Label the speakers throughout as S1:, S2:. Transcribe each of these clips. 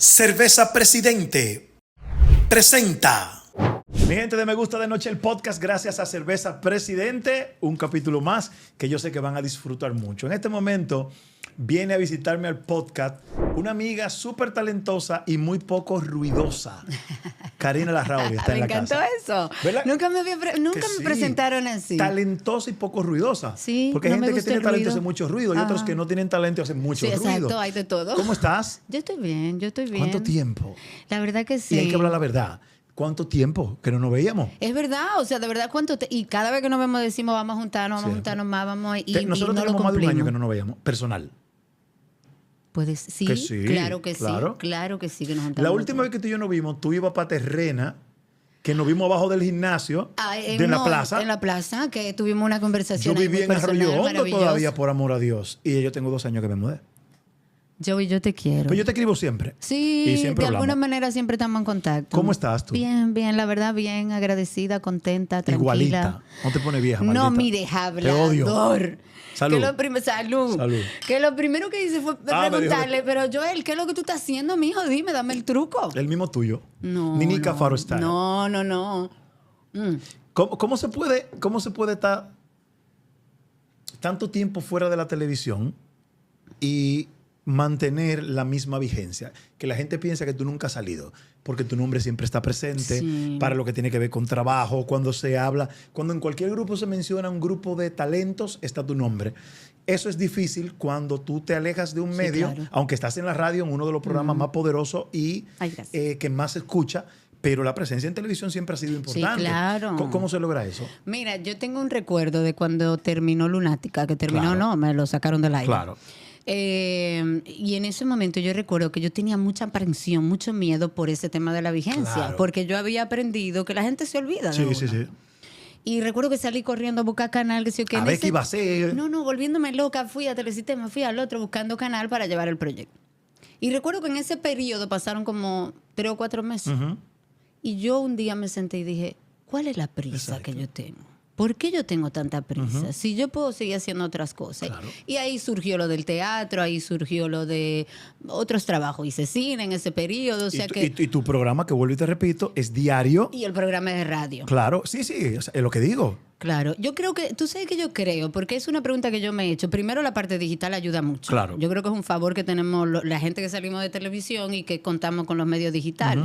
S1: Cerveza Presidente presenta. Mi gente de Me Gusta de Noche, el podcast, gracias a Cerveza Presidente, un capítulo más que yo sé que van a disfrutar mucho. En este momento viene a visitarme al podcast una amiga súper talentosa y muy poco ruidosa. Karina Larrauri está en la casa.
S2: Me encantó eso.
S1: ¿Verdad?
S2: Nunca me
S1: Sí.
S2: presentaron así.
S1: Talentosa y poco ruidosa.
S2: Sí,
S1: porque hay
S2: no me
S1: gente que
S2: gusta
S1: tiene
S2: el
S1: talento y
S2: ruido.
S1: hace mucho ruido y otros que no tienen talento y hacen mucho
S2: Sí,
S1: ruido.
S2: exacto, hay de todo.
S1: ¿Cómo estás?
S2: Yo estoy bien.
S1: ¿Cuánto tiempo?
S2: La verdad que sí.
S1: Y hay que hablar la verdad. ¿Cuánto tiempo que no nos veíamos?
S2: Es verdad, o sea, de verdad, y cada vez que nos vemos decimos vamos a juntarnos más, vamos y
S1: Nosotros
S2: no lo
S1: tenemos más de un
S2: cumplimos.
S1: año que no nos veíamos, personal.
S2: Pues sí,
S1: Que sí,
S2: claro que
S1: claro.
S2: sí, claro que sí que nos juntamos.
S1: La última vez que tú y yo nos vimos, tú ibas para Terrena, que nos vimos abajo del gimnasio, de la plaza.
S2: En la plaza, que tuvimos una conversación.
S1: Yo vivía en Arroyo Hondo
S2: maravillosa.
S1: todavía, por amor a Dios. Y yo tengo 2 años que me mudé.
S2: Yo te quiero.
S1: Pero yo te escribo siempre.
S2: Sí,
S1: Y siempre
S2: de alguna
S1: hablamos.
S2: manera siempre estamos en contacto.
S1: ¿Cómo estás tú?
S2: Bien, la verdad, bien, agradecida, contenta, tranquila.
S1: Igualita. No te pones vieja,
S2: No,
S1: maldita.
S2: mire,
S1: Te odio.
S2: hablador.
S1: Salud.
S2: Salud.
S1: Salud.
S2: Que lo primero que hice fue
S1: Ah, me dijo
S2: preguntarle, pero Joel, ¿qué es lo que tú estás haciendo, mijo? Dime, dame el truco.
S1: El mismo tuyo.
S2: No.
S1: Ni Nica Faro está.
S2: No.
S1: ¿Cómo se puede estar tanto tiempo fuera de la televisión y mantener la misma vigencia? Que la gente piensa que tú nunca has salido, porque tu nombre siempre está presente para lo que tiene que ver con trabajo, cuando se habla, cuando en cualquier grupo se menciona un grupo de talentos, está tu nombre. Eso es difícil cuando tú te alejas de un medio,
S2: claro.
S1: aunque estás en la radio, en uno de los programas más poderosos y
S2: Ay, gracias.
S1: que más se escucha, pero la presencia en televisión siempre ha sido importante.
S2: Sí, claro.
S1: ¿Cómo se logra eso?
S2: Mira, yo tengo un recuerdo de cuando terminó Lunática, que terminó,
S1: Claro.
S2: no, me lo sacaron del aire.
S1: Claro.
S2: Y en ese momento yo recuerdo que yo tenía mucha aprensión, mucho miedo por ese tema de la vigencia,
S1: Claro.
S2: porque yo había aprendido que la gente se olvida de
S1: Sí,
S2: uno.
S1: sí.
S2: Y recuerdo que salí corriendo a buscar canal, que sé yo qué.
S1: A ver qué iba a hacer.
S2: No, volviéndome loca, fui a Telesistema, fui al otro buscando canal para llevar el proyecto. Y recuerdo que en ese periodo pasaron como 3 o 4 meses.
S1: Ujú.
S2: Y yo un día me senté y dije, ¿cuál es la prisa
S1: Exacto.
S2: que yo tengo? ¿Por qué yo tengo tanta prisa? Si yo puedo seguir haciendo otras cosas.
S1: Claro.
S2: Y ahí surgió lo del teatro, ahí surgió lo de otros trabajos. Hice cine en ese periodo. O sea
S1: Y tu programa, que vuelvo y te repito, es diario.
S2: y el programa de radio.
S1: Claro, sí, o sea, es lo que digo.
S2: Claro, yo creo que, tú sabes que yo creo, porque es una pregunta que yo me he hecho. Primero, la parte digital ayuda mucho.
S1: Claro.
S2: Yo creo que es un favor que tenemos la gente que salimos de televisión y que contamos con los medios digitales.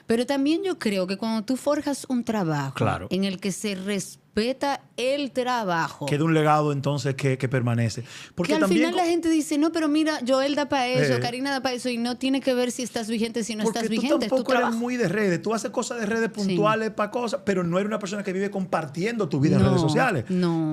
S2: Pero también yo creo que cuando tú forjas un trabajo
S1: Claro.
S2: en el que se respeta el trabajo,
S1: Queda un legado entonces que permanece. Porque
S2: que al
S1: también
S2: final la gente dice, no, pero mira, Joel da para eso,
S1: Eh.
S2: Karina da para eso, y no tiene que ver si estás vigente, si no
S1: porque
S2: estás
S1: tú
S2: vigente, es tu
S1: tampoco eres
S2: trabajo.
S1: muy de redes. Tú haces cosas de redes puntuales para cosas, pero no eres una persona que vive compartiendo tu vida en
S2: No,
S1: redes sociales.
S2: no.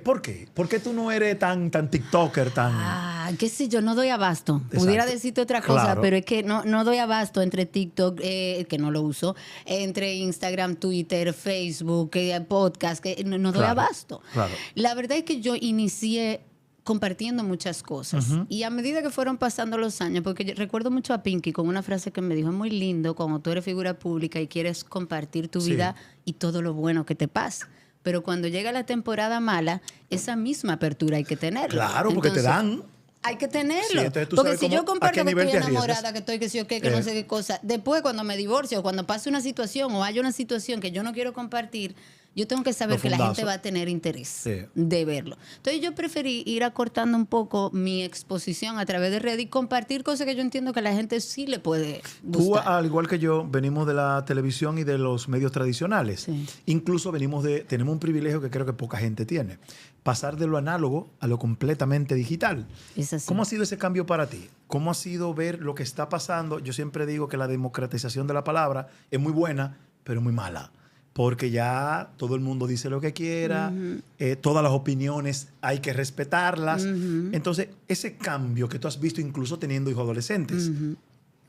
S1: ¿Por qué? ¿Por qué tú no eres tan TikToker, tan...
S2: Qué sé yo, no doy abasto. Pudiera decirte otra cosa,
S1: Claro.
S2: pero es que no doy abasto entre TikTok, que no lo uso, entre Instagram, Twitter, Facebook, podcast, que no doy
S1: Claro,
S2: abasto.
S1: claro.
S2: La verdad es que yo inicié compartiendo muchas cosas. Y a medida que fueron pasando los años, porque yo recuerdo mucho a Pinky con una frase que me dijo, es muy lindo cuando tú eres figura pública y quieres compartir tu
S1: Sí.
S2: vida y todo lo bueno que te pasa. Pero cuando llega la temporada mala, esa misma apertura hay que tenerla.
S1: Claro, porque te dan...
S2: Hay que tenerlo.
S1: Sí, entonces tú
S2: porque
S1: sabes
S2: si
S1: cómo-
S2: yo
S1: a
S2: comparto
S1: qué
S2: que
S1: nivel
S2: estoy
S1: te arriesgas.
S2: enamorada, que estoy que sí o qué, que no sé qué cosa, después cuando me divorcio, cuando pase una situación o haya una situación que yo no quiero compartir, yo tengo que saber que la
S1: Profundazo.
S2: gente va a tener interés
S1: Sí.
S2: de verlo. Entonces yo preferí ir acortando un poco mi exposición a través de redes y compartir cosas que yo entiendo que a la gente sí le puede
S1: Tú,
S2: gustar.
S1: al igual que yo, venimos de la televisión y de los medios tradicionales.
S2: Sí.
S1: Incluso tenemos un privilegio que creo que poca gente tiene. Pasar de lo análogo a lo completamente digital.
S2: Es así.
S1: ¿Cómo ha sido ese cambio para ti? ¿Cómo ha sido ver lo que está pasando? Yo siempre digo que la democratización de la palabra es muy buena, pero muy mala. Porque ya todo el mundo dice lo que quiera, todas las opiniones hay que respetarlas. Entonces, ese cambio que tú has visto incluso teniendo hijos adolescentes,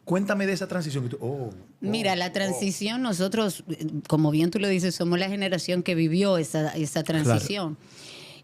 S1: cuéntame de esa transición. Que tú,
S2: Mira, la transición, nosotros, como bien tú lo dices, somos la generación que vivió esa transición.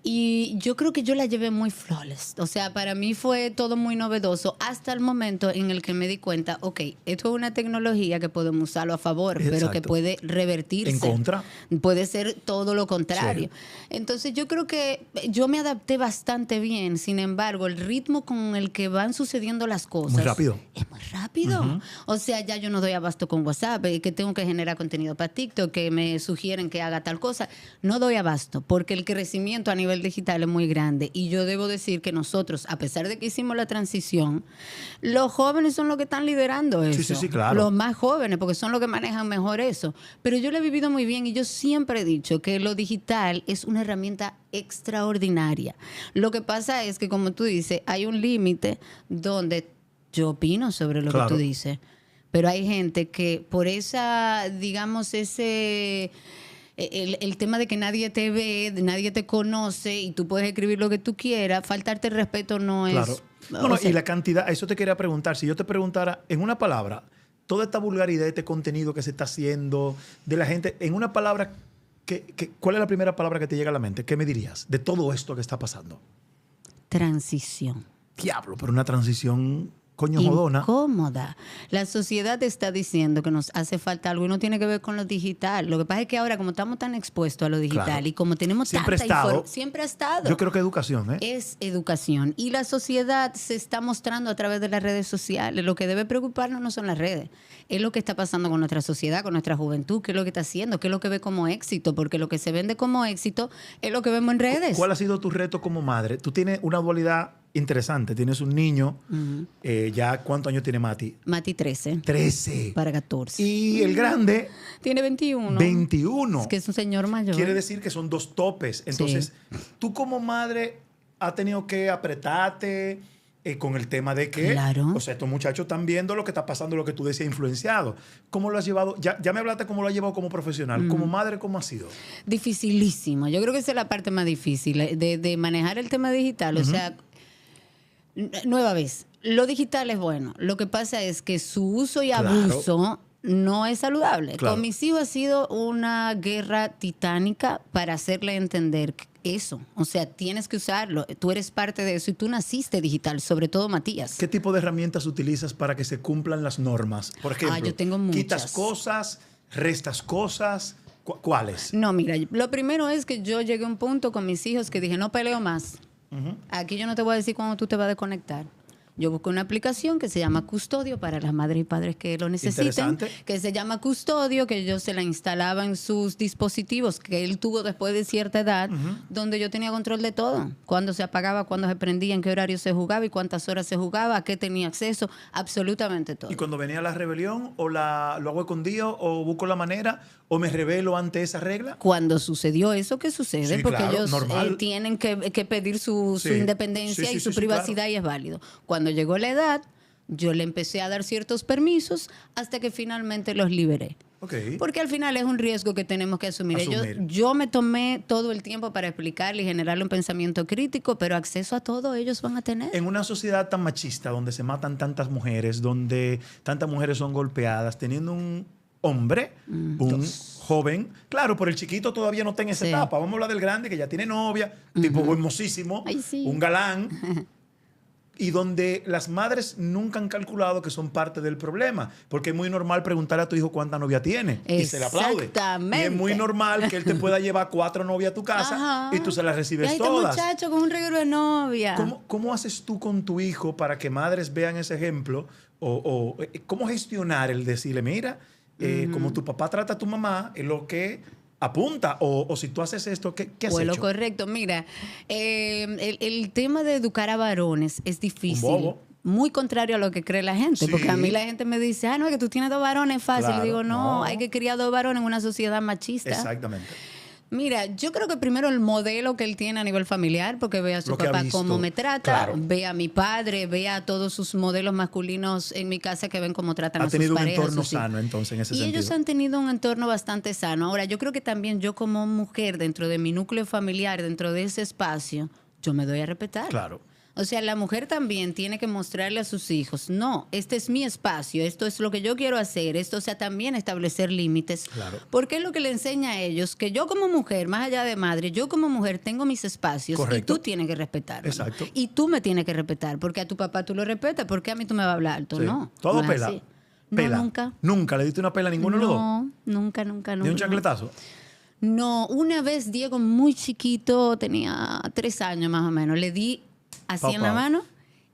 S2: Y yo creo que yo la llevé muy flawless. O sea, para mí fue todo muy novedoso hasta el momento en el que me di cuenta, ok, esto es una tecnología que podemos usarlo a favor, pero que puede revertirse.
S1: En contra.
S2: Puede ser todo lo contrario.
S1: Sí.
S2: Entonces yo creo que yo me adapté bastante bien. Sin embargo, el ritmo con el que van sucediendo las cosas...
S1: Muy rápido.
S2: Es muy rápido. O sea, ya yo no doy abasto con WhatsApp, que tengo que generar contenido para TikTok, que me sugieren que haga tal cosa. No doy abasto, porque el crecimiento a nivel digital es muy grande. Y yo debo decir que nosotros, a pesar de que hicimos la transición, los jóvenes son los que están liderando eso.
S1: Sí, claro.
S2: Los más jóvenes, porque son los que manejan mejor eso. Pero yo lo he vivido muy bien y yo siempre he dicho que lo digital es una herramienta extraordinaria. Lo que pasa es que, como tú dices, hay un límite donde yo opino sobre lo que tú dices. Pero hay gente que por esa, digamos, el tema de que nadie te ve, nadie te conoce y tú puedes escribir lo que tú quieras, faltarte el respeto no es...
S1: No, y la cantidad, eso te quería preguntar. Si yo te preguntara en una palabra, toda esta vulgaridad, este contenido que se está haciendo de la gente, en una palabra, ¿cuál es la primera palabra que te llega a la mente? ¿Qué me dirías de todo esto que está pasando?
S2: Transición.
S1: Diablo, pero una transición... Coño jodona.
S2: Incómoda. La sociedad está diciendo que nos hace falta algo y no tiene que ver con lo digital. Lo que pasa es que ahora, como estamos tan expuestos a lo digital y como tenemos tanta información, siempre ha estado.
S1: Yo creo que educación, ¿eh?
S2: Es educación. Y la sociedad se está mostrando a través de las redes sociales. Lo que debe preocuparnos no son las redes. Es lo que está pasando con nuestra sociedad, con nuestra juventud, qué es lo que está haciendo, qué es lo que ve como éxito, porque lo que se vende como éxito es lo que vemos en redes.
S1: ¿Cuál ha sido tu reto como madre? Tú tienes una dualidad interesante. Tienes un niño. Ya, ¿cuántos años tiene Mati?
S2: Mati 13.
S1: 13.
S2: Para 14.
S1: Y el grande...
S2: Tiene 21.
S1: 21.
S2: Es que es un señor mayor.
S1: Quiere decir que son dos topes. Entonces, tú como madre has tenido que apretarte con el tema de que...
S2: Claro.
S1: O sea, estos muchachos están viendo lo que está pasando, lo que tú decías, influenciado. ¿Cómo lo has llevado? Ya me hablaste cómo lo has llevado como profesional. Como madre, ¿cómo ha sido?
S2: Dificilísimo. Yo creo que esa es la parte más difícil de manejar el tema digital. O sea... Nueva vez, lo digital es bueno. Lo que pasa es que su uso y abuso no es saludable. Con mis hijos ha sido una guerra titánica para hacerle entender eso. O sea, tienes que usarlo. Tú eres parte de eso y tú naciste digital, sobre todo Matías.
S1: ¿Qué tipo de herramientas utilizas para que se cumplan las normas? Por ejemplo,
S2: yo tengo muchas.
S1: ¿Quitas cosas? ¿Restas cosas? ¿Cuáles?
S2: No, mira, lo primero es que yo llegué a un punto con mis hijos que dije, no peleo más. Aquí yo no te voy a decir cuándo tú te vas a desconectar. Yo busqué una aplicación que se llama Custodio para las madres y padres que lo necesiten, que se llama Custodio, que yo se la instalaba en sus dispositivos que él tuvo después de cierta edad, donde yo tenía control de todo. Cuándo se apagaba, cuándo se prendía, en qué horario se jugaba y cuántas horas se jugaba, a qué tenía acceso, absolutamente todo.
S1: Y cuando venía la rebelión, o lo hago escondido, o busco la manera, o me rebelo ante esa regla.
S2: Cuando sucedió eso, ¿qué sucede?
S1: Sí,
S2: porque
S1: claro,
S2: ellos tienen que pedir su independencia y su privacidad, y es válido. Cuando llegó la edad, yo le empecé a dar ciertos permisos hasta que finalmente los liberé. Porque al final es un riesgo que tenemos que asumir. Yo me tomé todo el tiempo para explicarle y generarle un pensamiento crítico, pero acceso a todo ellos van a tener.
S1: En una sociedad tan machista, donde se matan tantas mujeres, donde tantas mujeres son golpeadas, teniendo un hombre, joven, claro, pero el chiquito todavía no está en esa etapa. Vamos a hablar del grande, que ya tiene novia, tipo hermosísimo, un galán. Y donde las madres nunca han calculado que son parte del problema. Porque es muy normal preguntarle a tu hijo cuánta novia tiene. Y se le aplaude.
S2: Exactamente.
S1: Y es muy normal que él te pueda llevar 4 novias a tu casa y tú se las recibes todas.
S2: Este muchacho con un reguero de novia.
S1: ¿Cómo haces tú con tu hijo para que madres vean ese ejemplo? O ¿cómo gestionar el decirle, mira, como tu papá trata a tu mamá, es lo que... apunta, o si tú haces esto, ¿qué has hecho?
S2: Lo correcto. Mira, el tema de educar a varones es difícil.
S1: Un bobo.
S2: Muy contrario a lo que cree la gente. Porque a mí la gente me dice, no, es que tú tienes 2 varones, fácil.
S1: Claro,
S2: Digo, no, hay que criar 2 varones en una sociedad machista.
S1: Exactamente.
S2: Mira, yo creo que primero el modelo que él tiene a nivel familiar, porque ve a su papá cómo me trata, ve a mi padre, ve a todos sus modelos masculinos en mi casa que ven cómo tratan a sus parejas. Ha tenido un entorno sano,
S1: entonces, en ese sentido.
S2: Y ellos han tenido un entorno bastante sano. Ahora, yo creo que también yo como mujer, dentro de mi núcleo familiar, dentro de ese espacio, yo me doy a respetar.
S1: Claro.
S2: O sea, la mujer también tiene que mostrarle a sus hijos, no, este es mi espacio, esto es lo que yo quiero hacer, esto, o sea, también establecer límites.
S1: Claro.
S2: Porque es lo que le enseña a ellos, que yo como mujer, más allá de madre, yo como mujer tengo mis espacios.
S1: Correcto.
S2: Y tú tienes que respetarlo.
S1: Exacto.
S2: Y tú me tienes que respetar, porque a tu papá tú lo respetas, porque a mí tú me vas a hablar alto,
S1: Sí.
S2: no.
S1: Todo
S2: no es
S1: pela.
S2: así.
S1: Pela.
S2: No, nunca.
S1: ¿Nunca le diste una pela a ninguno de los dos?
S2: No, nunca.
S1: ¿Ni un chancletazo?
S2: No, una vez Diego muy chiquito, tenía 3 años más o menos, le di así en la mano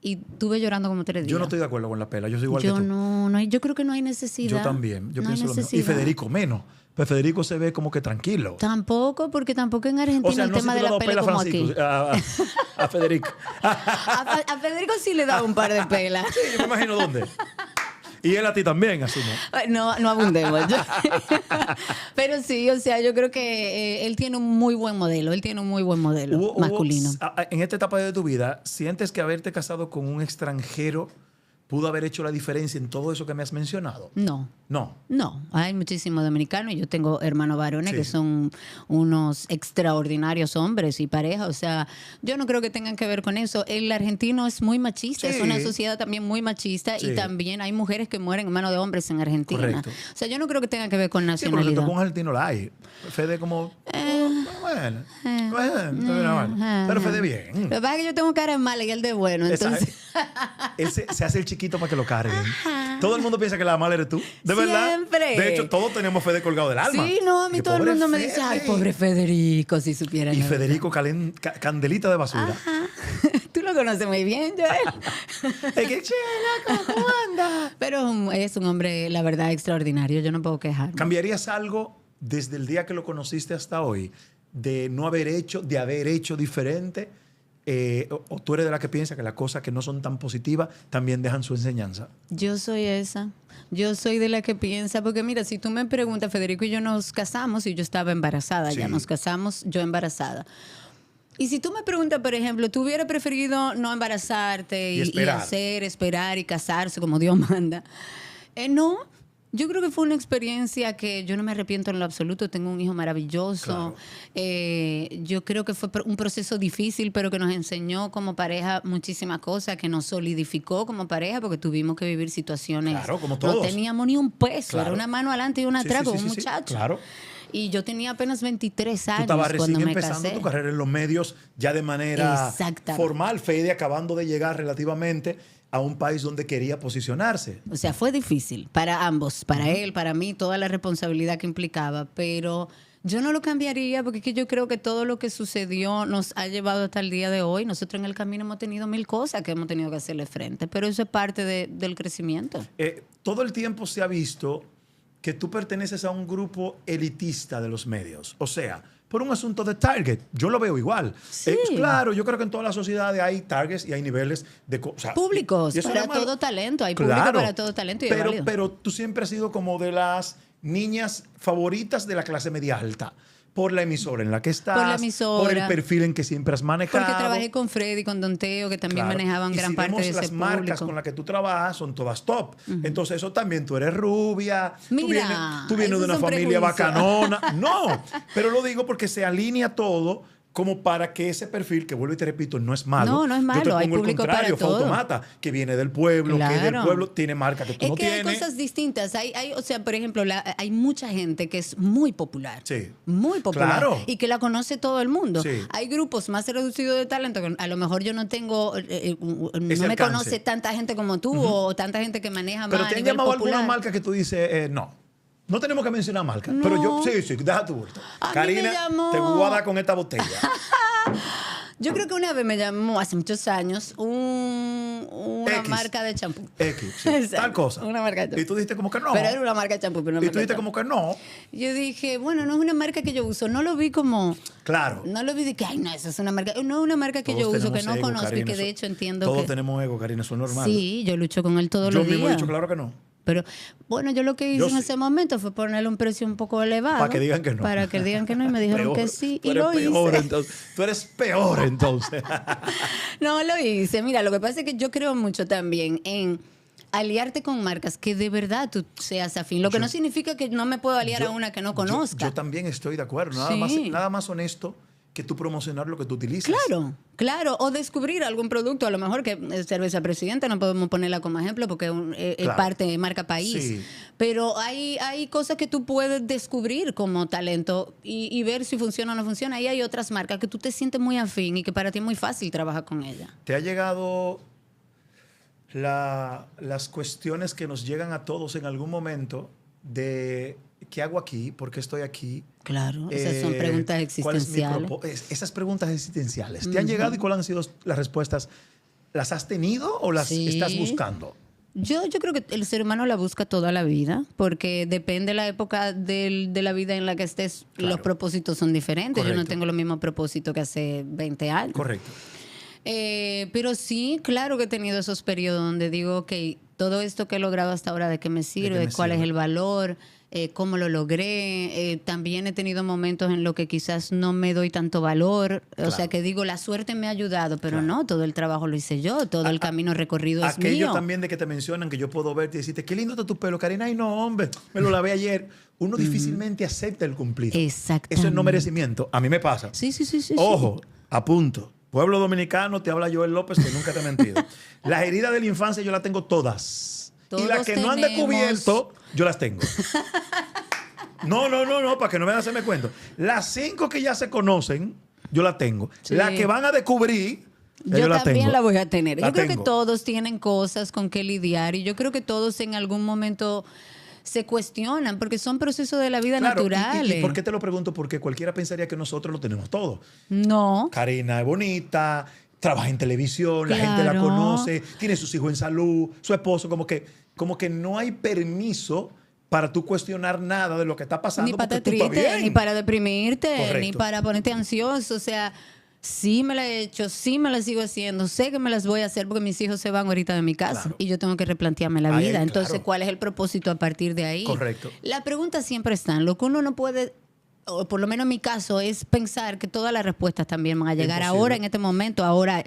S2: y estuve llorando como 3 días.
S1: Yo no estoy de acuerdo con la pela, yo soy igual
S2: Yo
S1: que tú.
S2: no hay, yo creo que no hay necesidad.
S1: Yo también, yo
S2: No hay
S1: pienso lo mismo. Y
S2: necesidad.
S1: Federico menos. Pero Federico se ve como que tranquilo.
S2: Tampoco, porque tampoco en Argentina
S1: O sea,
S2: el
S1: no
S2: tema
S1: sé
S2: de
S1: si tú
S2: la
S1: le has dado
S2: pela
S1: pela a
S2: como aquí.
S1: Francisco, a Federico.
S2: A Federico sí le da un par de pelas.
S1: Sí, yo me imagino dónde. Y él a ti también, asumo.
S2: No abundemos. Pero sí, o sea, yo creo que él tiene un muy buen modelo. Él tiene un muy buen modelo masculino.
S1: En esta etapa de tu vida, ¿sientes que haberte casado con un extranjero pudo haber hecho la diferencia en todo eso que me has mencionado?
S2: No.
S1: No.
S2: Hay muchísimos dominicanos y yo tengo hermanos varones
S1: Sí.
S2: que son unos extraordinarios hombres y pareja. O sea, yo no creo que tengan que ver con eso. El argentino es muy machista,
S1: Sí.
S2: es una sociedad también muy machista
S1: Sí.
S2: y también hay mujeres que mueren en manos de hombres en Argentina.
S1: Correcto.
S2: O sea, yo no creo que tenga que ver con
S1: Sí, pero le
S2: nacionalidad.
S1: tocó un argentino la hay. Fede como... bueno. Pero Fede bien.
S2: Lo que pasa es que yo tengo cara de mala y él de bueno, entonces...
S1: Él se hace el chiquito para que lo carguen. Todo el mundo piensa que la mala eres tú. De verdad.
S2: Siempre.
S1: De hecho, todos tenemos Fede colgado del alma.
S2: Sí, no, a mí
S1: Que
S2: todo el
S1: pobre
S2: mundo me
S1: Fede.
S2: dice, ay, pobre Federico, si supieran.
S1: Y
S2: la verdad.
S1: Federico candelita de basura.
S2: Ajá. Tú lo conoces muy bien, Joel.
S1: Es que, che, loco, ¿cómo anda?
S2: Pero es un hombre, la verdad, extraordinario. Yo no puedo quejarme.
S1: ¿Cambiarías algo desde el día que lo conociste hasta hoy? De haber hecho diferente. O tú eres de la que piensa que las cosas que no son tan positivas también dejan su enseñanza.
S2: Yo soy esa. Yo soy de la que piensa, porque mira, si tú me preguntas, Federico y yo nos casamos y yo estaba embarazada,
S1: Sí.
S2: ya nos casamos, yo embarazada. Y si tú me preguntas, por ejemplo, ¿tú hubieras preferido no embarazarte
S1: Y esperar.
S2: esperar y casarse como Dios manda? No. Yo creo que fue una experiencia que yo no me arrepiento en lo absoluto. Tengo un hijo maravilloso.
S1: Claro.
S2: Yo creo que fue un proceso difícil, pero que nos enseñó como pareja muchísimas cosas, que nos solidificó como pareja, porque tuvimos que vivir situaciones.
S1: Claro, como todos.
S2: No teníamos ni un peso.
S1: Claro.
S2: Era una mano adelante y una
S1: Sí,
S2: atrás
S1: sí,
S2: con
S1: sí,
S2: un
S1: sí,
S2: muchacho.
S1: claro.
S2: Y yo tenía apenas 23
S1: Tú
S2: años
S1: estabas recién
S2: cuando me
S1: empezando
S2: casé.
S1: tu carrera en los medios ya de manera
S2: Exactamente.
S1: formal. Fede acabando de llegar relativamente a un país donde quería posicionarse.
S2: O sea, fue difícil para ambos, para él, para mí, toda la responsabilidad que implicaba, pero yo no lo cambiaría porque es que yo creo que todo lo que sucedió nos ha llevado hasta el día de hoy. Nosotros en el camino hemos tenido 1000 cosas que hemos tenido que hacerle frente, pero eso es parte del crecimiento.
S1: Todo el tiempo se ha visto que tú perteneces a un grupo elitista de los medios. O sea, por un asunto de target. Yo lo veo igual.
S2: Sí.
S1: Claro, yo creo que en todas las sociedades hay targets y hay niveles de...
S2: Públicos,
S1: y eso
S2: para
S1: no es malo.
S2: todo talento. Hay
S1: Claro,
S2: público para todo talento y es válido.
S1: pero tú siempre has sido como de las niñas favoritas de la clase media alta. Por la emisora en la que estás.
S2: Por la emisora.
S1: Por el perfil en que siempre has manejado.
S2: Porque trabajé con Freddy y con Don Teo, que también
S1: Claro.
S2: manejaban
S1: Y
S2: gran
S1: si
S2: parte
S1: vemos
S2: de ese
S1: las marcas
S2: público.
S1: con las que tú trabajas son todas top. Entonces eso también, tú eres rubia,
S2: Mira,
S1: tú vienes de
S2: esos
S1: una
S2: son
S1: familia
S2: prejuicios.
S1: bacanona. No, pero lo digo porque se alinea todo como para que ese perfil, que vuelvo y te repito, no es malo.
S2: No, no es malo,
S1: Yo te
S2: hay
S1: pongo el
S2: público
S1: contrario,
S2: para todo.
S1: Fautomata, que viene del pueblo, que es del
S2: Claro.
S1: pueblo, tiene marca que tú
S2: Es
S1: no
S2: que hay
S1: tienes.
S2: cosas distintas. O sea, por ejemplo, hay mucha gente que es muy popular.
S1: Sí.
S2: Muy popular.
S1: Claro.
S2: Y que la conoce todo el mundo.
S1: Sí.
S2: Hay grupos más reducidos de talento que a lo mejor yo no tengo, no me
S1: alcance.
S2: conoce tanta gente como tú o tanta gente que maneja
S1: Pero
S2: más
S1: te
S2: a
S1: han
S2: nivel
S1: llamado
S2: popular.
S1: alguna marca que tú dices, no. No tenemos que mencionar marca.
S2: No.
S1: Pero yo, sí, deja tu bulto.
S2: A mí
S1: Karina,
S2: me llamó-
S1: te voy a dar con esta botella.
S2: Yo creo que una vez me llamó, hace muchos años, una
S1: X.
S2: marca de champú.
S1: X, sí,
S2: Exacto,
S1: tal cosa.
S2: una marca de champú.
S1: Y tú dijiste como que no.
S2: Pero era una marca de champú, pero no
S1: Y tú dijiste como que no.
S2: Yo dije, bueno, no es una marca que yo uso. No lo vi como...
S1: Claro.
S2: No lo vi de que, ay, no, esa es una marca. No es una marca que yo
S1: Todos
S2: uso, que
S1: tenemos
S2: no
S1: ego,
S2: conozco y
S1: Karina,
S2: que de
S1: eso-
S2: hecho entiendo
S1: Todos
S2: que...
S1: tenemos ego, Karina, eso es normal.
S2: Sí, yo lucho con él todos
S1: Yo
S2: los días.
S1: mismo he dicho claro que no.
S2: Pero bueno, yo lo que hice
S1: Yo
S2: en
S1: sí.
S2: ese momento fue ponerle un precio un poco elevado.
S1: Para que digan que no.
S2: Para que digan que no y me dijeron
S1: Peor.
S2: que sí.
S1: Tú
S2: Y
S1: eres
S2: lo
S1: peor,
S2: hice.
S1: entonces. Tú eres peor entonces.
S2: No, lo hice. Mira, lo que pasa es que yo creo mucho también en aliarte con marcas que de verdad tú seas afín. Lo que no significa que no me puedo aliar a una que no conozca.
S1: Yo también estoy de acuerdo.
S2: Sí.
S1: Nada más honesto que tú promocionar lo que tú utilizas.
S2: Claro, claro. O descubrir algún producto, a lo mejor que cerveza Presidente, no podemos ponerla como ejemplo porque es
S1: Claro.
S2: parte de marca país.
S1: Sí.
S2: Pero hay cosas que tú puedes descubrir como talento y ver si funciona o no funciona. Ahí hay otras marcas que tú te sientes muy afín y que para ti es muy fácil trabajar con ellas.
S1: ¿Te ha llegado las cuestiones que nos llegan a todos en algún momento de qué hago aquí, por qué estoy aquí?
S2: Claro, esas son preguntas
S1: ¿Cuál es mi
S2: existenciales.
S1: esas preguntas existenciales. ¿Te han llegado y cuáles han sido las respuestas? ¿Las has tenido o las
S2: Sí.
S1: estás buscando?
S2: Yo creo que el ser humano la busca toda la vida, porque depende de la época de la vida en la que estés,
S1: Claro.
S2: los propósitos son diferentes. Yo no
S1: Correcto.
S2: tengo los mismos propósitos que hace 20 años.
S1: Correcto.
S2: Pero sí, claro que he tenido esos periodos donde digo, ok, todo esto que he logrado hasta ahora, ¿de qué me sirve?
S1: me
S2: ¿Cuál
S1: sirve?
S2: es el valor? ¿Cómo lo logré? También he tenido momentos en los que quizás no me doy tanto valor.
S1: Claro.
S2: O sea, que digo, la suerte me ha ayudado, pero
S1: Claro.
S2: no, todo el trabajo lo hice yo, todo el camino recorrido es
S1: Aquello
S2: mío.
S1: también de que te mencionan que yo puedo verte y decirte, qué lindo está tu pelo, Karina. Ay, no, hombre, me lo lavé ayer. Uno difícilmente acepta el cumplido.
S2: Exactamente.
S1: Eso es no merecimiento. A mí me pasa.
S2: Sí, sí, sí, sí.
S1: Ojo, apunto. Pueblo dominicano, te habla Joel López, que nunca te he mentido. Las heridas de la infancia yo las tengo todas. Y las
S2: Todos
S1: que no han
S2: tenemos.
S1: descubierto, yo las tengo. No, para que no me hacerme cuento. Las 5 que ya se conocen, yo las tengo.
S2: Sí.
S1: Las que van a descubrir, ya
S2: Yo
S1: las
S2: también
S1: tengo.
S2: la voy a tener.
S1: La
S2: Yo creo que
S1: tengo.
S2: todos tienen cosas con que lidiar y yo creo que todos en algún momento se cuestionan porque son procesos de la vida
S1: Claro,
S2: naturales.
S1: ¿Y por qué te lo pregunto? Porque cualquiera pensaría que nosotros lo tenemos todo.
S2: No.
S1: Karina es bonita, trabaja en televisión, la gente la
S2: Claro.
S1: conoce, tiene sus hijos en salud, su esposo, como que no hay permiso para tú cuestionar nada de lo que está pasando.
S2: Ni para
S1: porque
S2: estar
S1: tú estás
S2: triste,
S1: bien.
S2: ni para deprimirte,
S1: Correcto.
S2: ni para ponerte ansioso. O sea, sí me la he hecho, sí me la sigo haciendo, sé que me las voy a hacer porque mis hijos se van ahorita de mi casa
S1: Claro.
S2: y yo tengo que replantearme la
S1: Ahí,
S2: vida. Entonces,
S1: claro.
S2: ¿cuál es el propósito a partir de ahí?
S1: Correcto.
S2: La pregunta siempre está. Lo que uno no puede, o por lo menos en mi caso, es pensar que todas las respuestas también van a llegar
S1: Imposible.
S2: ahora, en este momento, ahora.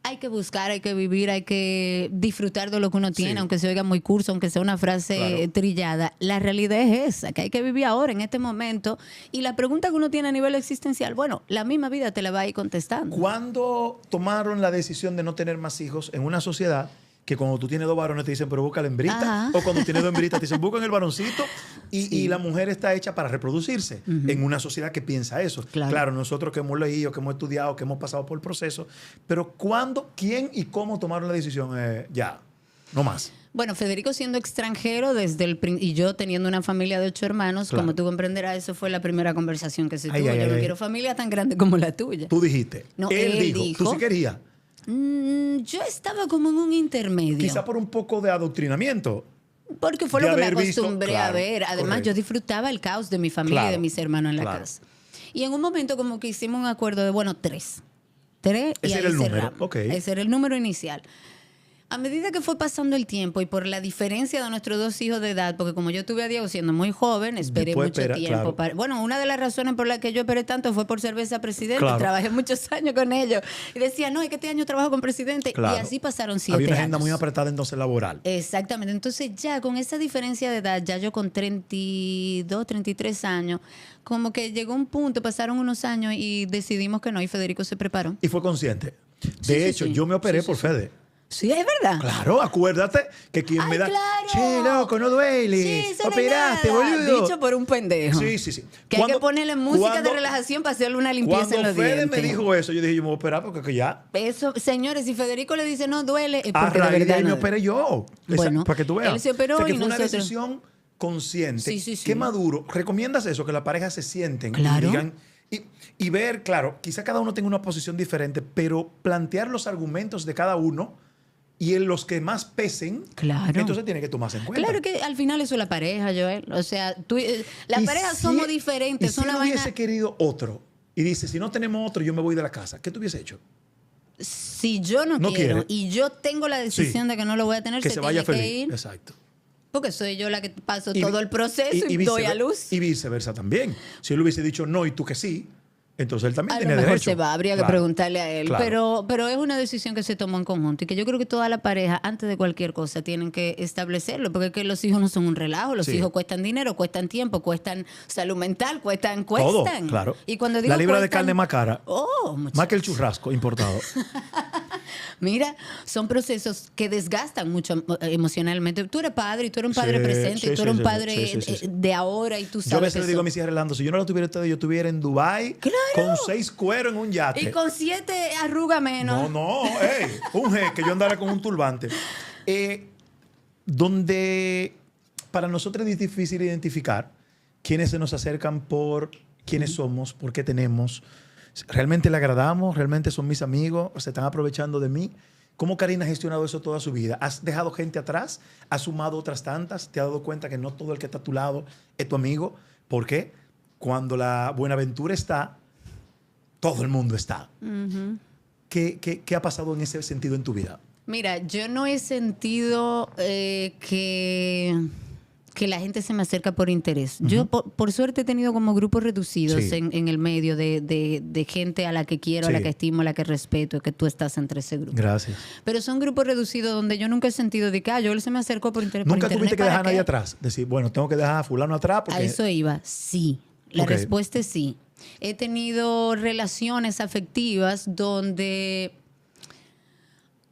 S2: Hay que buscar, hay que vivir, hay que disfrutar de lo que uno tiene,
S1: Sí.
S2: aunque se oiga muy curso, aunque sea una frase
S1: Claro.
S2: trillada. La realidad es esa, que hay que vivir ahora, en este momento. Y la pregunta que uno tiene a nivel existencial, bueno, la misma vida te la va a ir contestando.
S1: ¿Cuándo tomaron la decisión de no tener más hijos en una sociedad que cuando tú tienes 2 varones te dicen, pero busca la hembrita?
S2: Ajá.
S1: O cuando tienes 2 hembritas te dicen, buscan el varoncito. Y,
S2: Sí.
S1: y la mujer está hecha para reproducirse en una sociedad que piensa eso.
S2: Claro.
S1: Nosotros que hemos leído, que hemos estudiado, que hemos pasado por el proceso. Pero ¿cuándo, quién y cómo tomaron la decisión? Ya, no más.
S2: Bueno, Federico siendo extranjero y yo teniendo una familia de 8 hermanos,
S1: Claro.
S2: como tú comprenderás, eso fue la primera conversación que se
S1: Ay,
S2: tuvo.
S1: ay,
S2: Yo
S1: ay,
S2: no
S1: ay.
S2: quiero familia tan grande como la tuya.
S1: Tú dijiste.
S2: No,
S1: él
S2: él
S1: dijo.
S2: dijo.
S1: Tú sí querías.
S2: Yo estaba como en un intermedio.
S1: Quizá por un poco de adoctrinamiento.
S2: Porque fue
S1: de
S2: lo que me
S1: haber visto,
S2: acostumbré a
S1: claro,
S2: ver. Además,
S1: correcto.
S2: yo disfrutaba el caos de mi familia y de
S1: Claro,
S2: mis hermanos en la
S1: claro.
S2: casa. Y en un momento como que hicimos un acuerdo de, bueno, 3. 3 y
S1: Ese
S2: ahí
S1: era el número,
S2: cerramos.
S1: ok.
S2: Ese era el número inicial. A medida que fue pasando el tiempo y por la diferencia de nuestros 2 hijos de edad, porque como yo tuve a Diego siendo muy joven, esperé
S1: Después
S2: mucho
S1: espera,
S2: tiempo.
S1: claro.
S2: Bueno, una de las razones por las que yo esperé tanto fue por Cerveza Presidente.
S1: Claro.
S2: Trabajé muchos años con ellos. Y decía, no, es que este año trabajo con Presidente.
S1: Claro.
S2: Y así pasaron 7
S1: Había
S2: años.
S1: una agenda muy apretada entonces laboral.
S2: Exactamente. Entonces ya con esa diferencia de edad, ya yo con 32, 33 años, como que llegó un punto, pasaron unos años y decidimos que no y Federico se preparó.
S1: Y fue consciente. De
S2: Sí, sí,
S1: hecho,
S2: sí.
S1: yo me operé
S2: Sí, sí,
S1: por
S2: sí.
S1: Fede.
S2: Sí, es verdad.
S1: Claro, acuérdate que quien
S2: ¡Ay,
S1: me da.
S2: claro!
S1: Che, loco, no duele.
S2: Sí, eso no es
S1: Operaste,
S2: nada.
S1: boludo.
S2: Dicho por un pendejo.
S1: Sí, sí, sí.
S2: Que hay que
S1: Cuando-
S2: ponerle música
S1: cuando-
S2: de relajación para hacerle una limpieza en
S1: Cuando
S2: los
S1: Fede
S2: dientes.
S1: me dijo eso, yo dije, yo me voy a operar porque que ya.
S2: Eso, señores, si Federico le dice no duele, es
S1: A
S2: porque de
S1: raíz de
S2: verdad
S1: ahí me
S2: no
S1: operé yo.
S2: Bueno,
S1: para que tú veas.
S2: él se operó
S1: O sea, que
S2: y
S1: fue una
S2: nosotros-
S1: decisión consciente.
S2: Sí, sí, sí.
S1: Qué maduro. ¿Recomiendas eso? Que la pareja se sienten
S2: Claro.
S1: y digan. Y ver, claro, quizá cada uno tenga una posición diferente, pero plantear los argumentos de cada uno y en los que más pesen,
S2: Claro.
S1: entonces tiene que tomarse en cuenta.
S2: Claro que al final eso es la pareja, Joel. O sea, las
S1: Y
S2: parejas
S1: si-
S2: somos
S1: y
S2: diferentes.
S1: si
S2: Son
S1: él
S2: una
S1: hubiese
S2: vaina.
S1: querido otro y dice, si no tenemos otro, yo me voy de la casa, ¿qué tú hubiese hecho?
S2: Si yo no,
S1: No
S2: quiero
S1: quiere.
S2: y yo tengo la decisión
S1: Sí.
S2: de que no lo voy a tener,
S1: Que
S2: se
S1: se vaya
S2: tiene que
S1: feliz.
S2: ir.
S1: Exacto.
S2: Porque soy yo la que paso
S1: Y-
S2: todo el proceso y, doy a
S1: vicever-
S2: luz.
S1: Y viceversa también. Si él hubiese dicho no y tú que sí, Entonces él también
S2: A lo
S1: tiene
S2: mejor
S1: derecho.
S2: se va, habría que
S1: Claro,
S2: preguntarle a él.
S1: claro.
S2: Pero es una decisión que se tomó en conjunto y que yo creo que toda la pareja, antes de cualquier cosa, tienen que establecerlo. Porque es que los hijos no son un relajo. Los
S1: Sí.
S2: hijos cuestan dinero, cuestan tiempo, cuestan salud mental, cuestan.
S1: Todo, claro.
S2: Y cuando digo
S1: la libra de
S2: cuestan,
S1: carne más cara.
S2: Oh,
S1: Más que el churrasco importado.
S2: mira, son procesos que desgastan mucho emocionalmente. Tú eres padre y tú eres un padre
S1: Sí,
S2: presente
S1: sí,
S2: y tú eres
S1: sí,
S2: un padre
S1: sí.
S2: de ahora y tú sabes
S1: Yo a veces
S2: que
S1: le digo a
S2: eso-
S1: mis hijas relando, si yo no la tuviera ustedes, yo estuviera en Dubái con 6 cueros en un yate.
S2: Y con 7 arrugas menos.
S1: No, un que yo andara con un turbante. Donde para nosotros es difícil identificar quiénes se nos acercan por quiénes somos, por qué tenemos. ¿Realmente le agradamos? ¿Realmente son mis amigos? ¿Se están aprovechando de mí? ¿Cómo Karina ha gestionado eso toda su vida? ¿Has dejado gente atrás? ¿Has sumado otras tantas? ¿Te has dado cuenta que no todo el que está a tu lado es tu amigo? ¿Por qué? Cuando la Buenaventura está, todo el mundo está. ¿Qué ha pasado en ese sentido en tu vida?
S2: Mira, yo no he sentido que la gente se me acerca por interés. Yo, por suerte, he tenido como grupos reducidos
S1: Sí.
S2: en el medio de gente a la que quiero, a la
S1: Sí.
S2: que estimo, a la que respeto, que tú estás entre ese grupo.
S1: Gracias.
S2: Pero son grupos reducidos donde yo nunca he sentido de que yo él se me acercó por interés.
S1: ¿Nunca
S2: por internet,
S1: tuviste que
S2: ¿para
S1: dejar a nadie
S2: qué?
S1: atrás? Decir, bueno, tengo que dejar a fulano atrás porque...
S2: A eso iba, sí. La
S1: Ok.
S2: respuesta es sí. He tenido relaciones afectivas donde...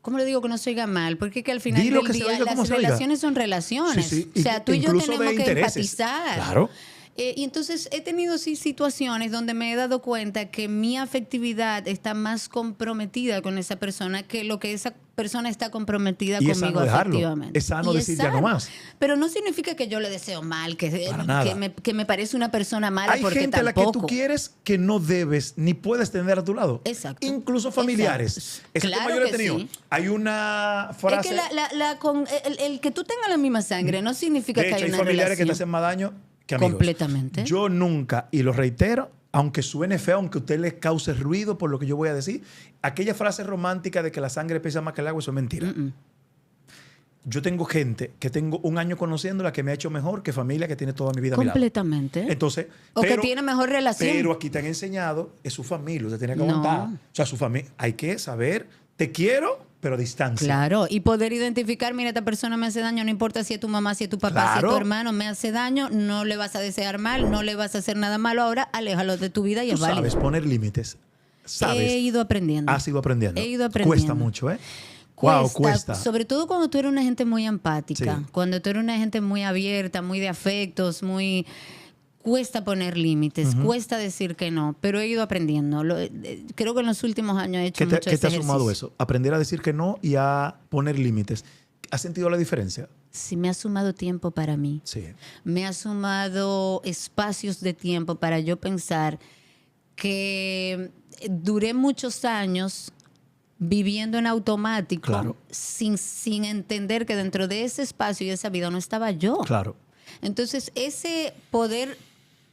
S2: ¿Cómo le digo que no se oiga mal? Porque es que al final
S1: Dilo
S2: del
S1: que se
S2: día
S1: oiga como
S2: las
S1: se oiga.
S2: relaciones son relaciones.
S1: Sí, sí.
S2: O sea, tú y yo
S1: Incluso de
S2: tenemos que
S1: intereses.
S2: empatizar.
S1: Claro.
S2: Y entonces he tenido sí situaciones donde me he dado cuenta que mi afectividad está más comprometida con esa persona que lo que esa persona está comprometida
S1: Y es
S2: conmigo
S1: sano dejarlo.
S2: afectivamente.
S1: Es sano
S2: Y
S1: decir ya no más.
S2: Pero no significa que yo le deseo mal,
S1: Para nada.
S2: que me parece una persona mala
S1: Hay
S2: porque
S1: gente a la que
S2: tampoco.
S1: tú quieres que no debes ni puedes tener a tu lado.
S2: Exacto.
S1: Incluso familiares.
S2: Exacto.
S1: Ese
S2: Claro
S1: tema yo lo he
S2: que
S1: tenido.
S2: sí.
S1: Hay una frase...
S2: Es que el que tú tengas la misma sangre no significa
S1: de
S2: que
S1: hecho,
S2: hay
S1: hay
S2: una
S1: familiares que te
S2: relación.
S1: hacen más daño que amigos.
S2: Completamente.
S1: Yo nunca, y lo reitero, aunque suene feo, aunque a usted le cause ruido por lo que yo voy a decir, aquella frase romántica de que la sangre pesa más que el agua, eso es mentira. Yo tengo gente que tengo un año conociéndola que me ha hecho mejor que familia que tiene toda mi vida a mi lado.
S2: Completamente.
S1: Entonces,
S2: O que tiene mejor relación.
S1: Pero aquí te han enseñado, es su familia, usted tiene que
S2: No.
S1: aguantar. O sea, su familia, hay que saber, te quiero, pero a distancia.
S2: Claro, y poder identificar, mira, esta persona me hace daño, no importa si es tu mamá, si es tu papá, si es
S1: Claro.
S2: tu hermano, me hace daño, no le vas a desear mal, no le vas a hacer nada malo ahora, aléjalo de tu vida y
S1: Tú
S2: es válido.
S1: sabes poner límites. Sabes.
S2: He ido aprendiendo.
S1: Has ido aprendiendo.
S2: He ido aprendiendo.
S1: Cuesta mucho, ¿eh? Wow, cuesta.
S2: Sobre todo cuando tú eres una gente muy empática,
S1: Sí.
S2: cuando tú eres una gente muy abierta, muy de afectos, muy... Cuesta poner límites, cuesta decir que no, pero he ido aprendiendo. Creo que en los últimos años he hecho
S1: ¿Qué te,
S2: mucho
S1: qué te
S2: ese
S1: ha sumado
S2: ejercicio.
S1: eso? Aprender a decir que no y a poner límites. ¿Has sentido la diferencia?
S2: Sí, me ha sumado tiempo para mí.
S1: Sí.
S2: Me ha sumado espacios de tiempo para yo pensar que duré muchos años viviendo en automático,
S1: Claro.
S2: sin entender que dentro de ese espacio y esa vida no estaba yo.
S1: Claro.
S2: Entonces, ese poder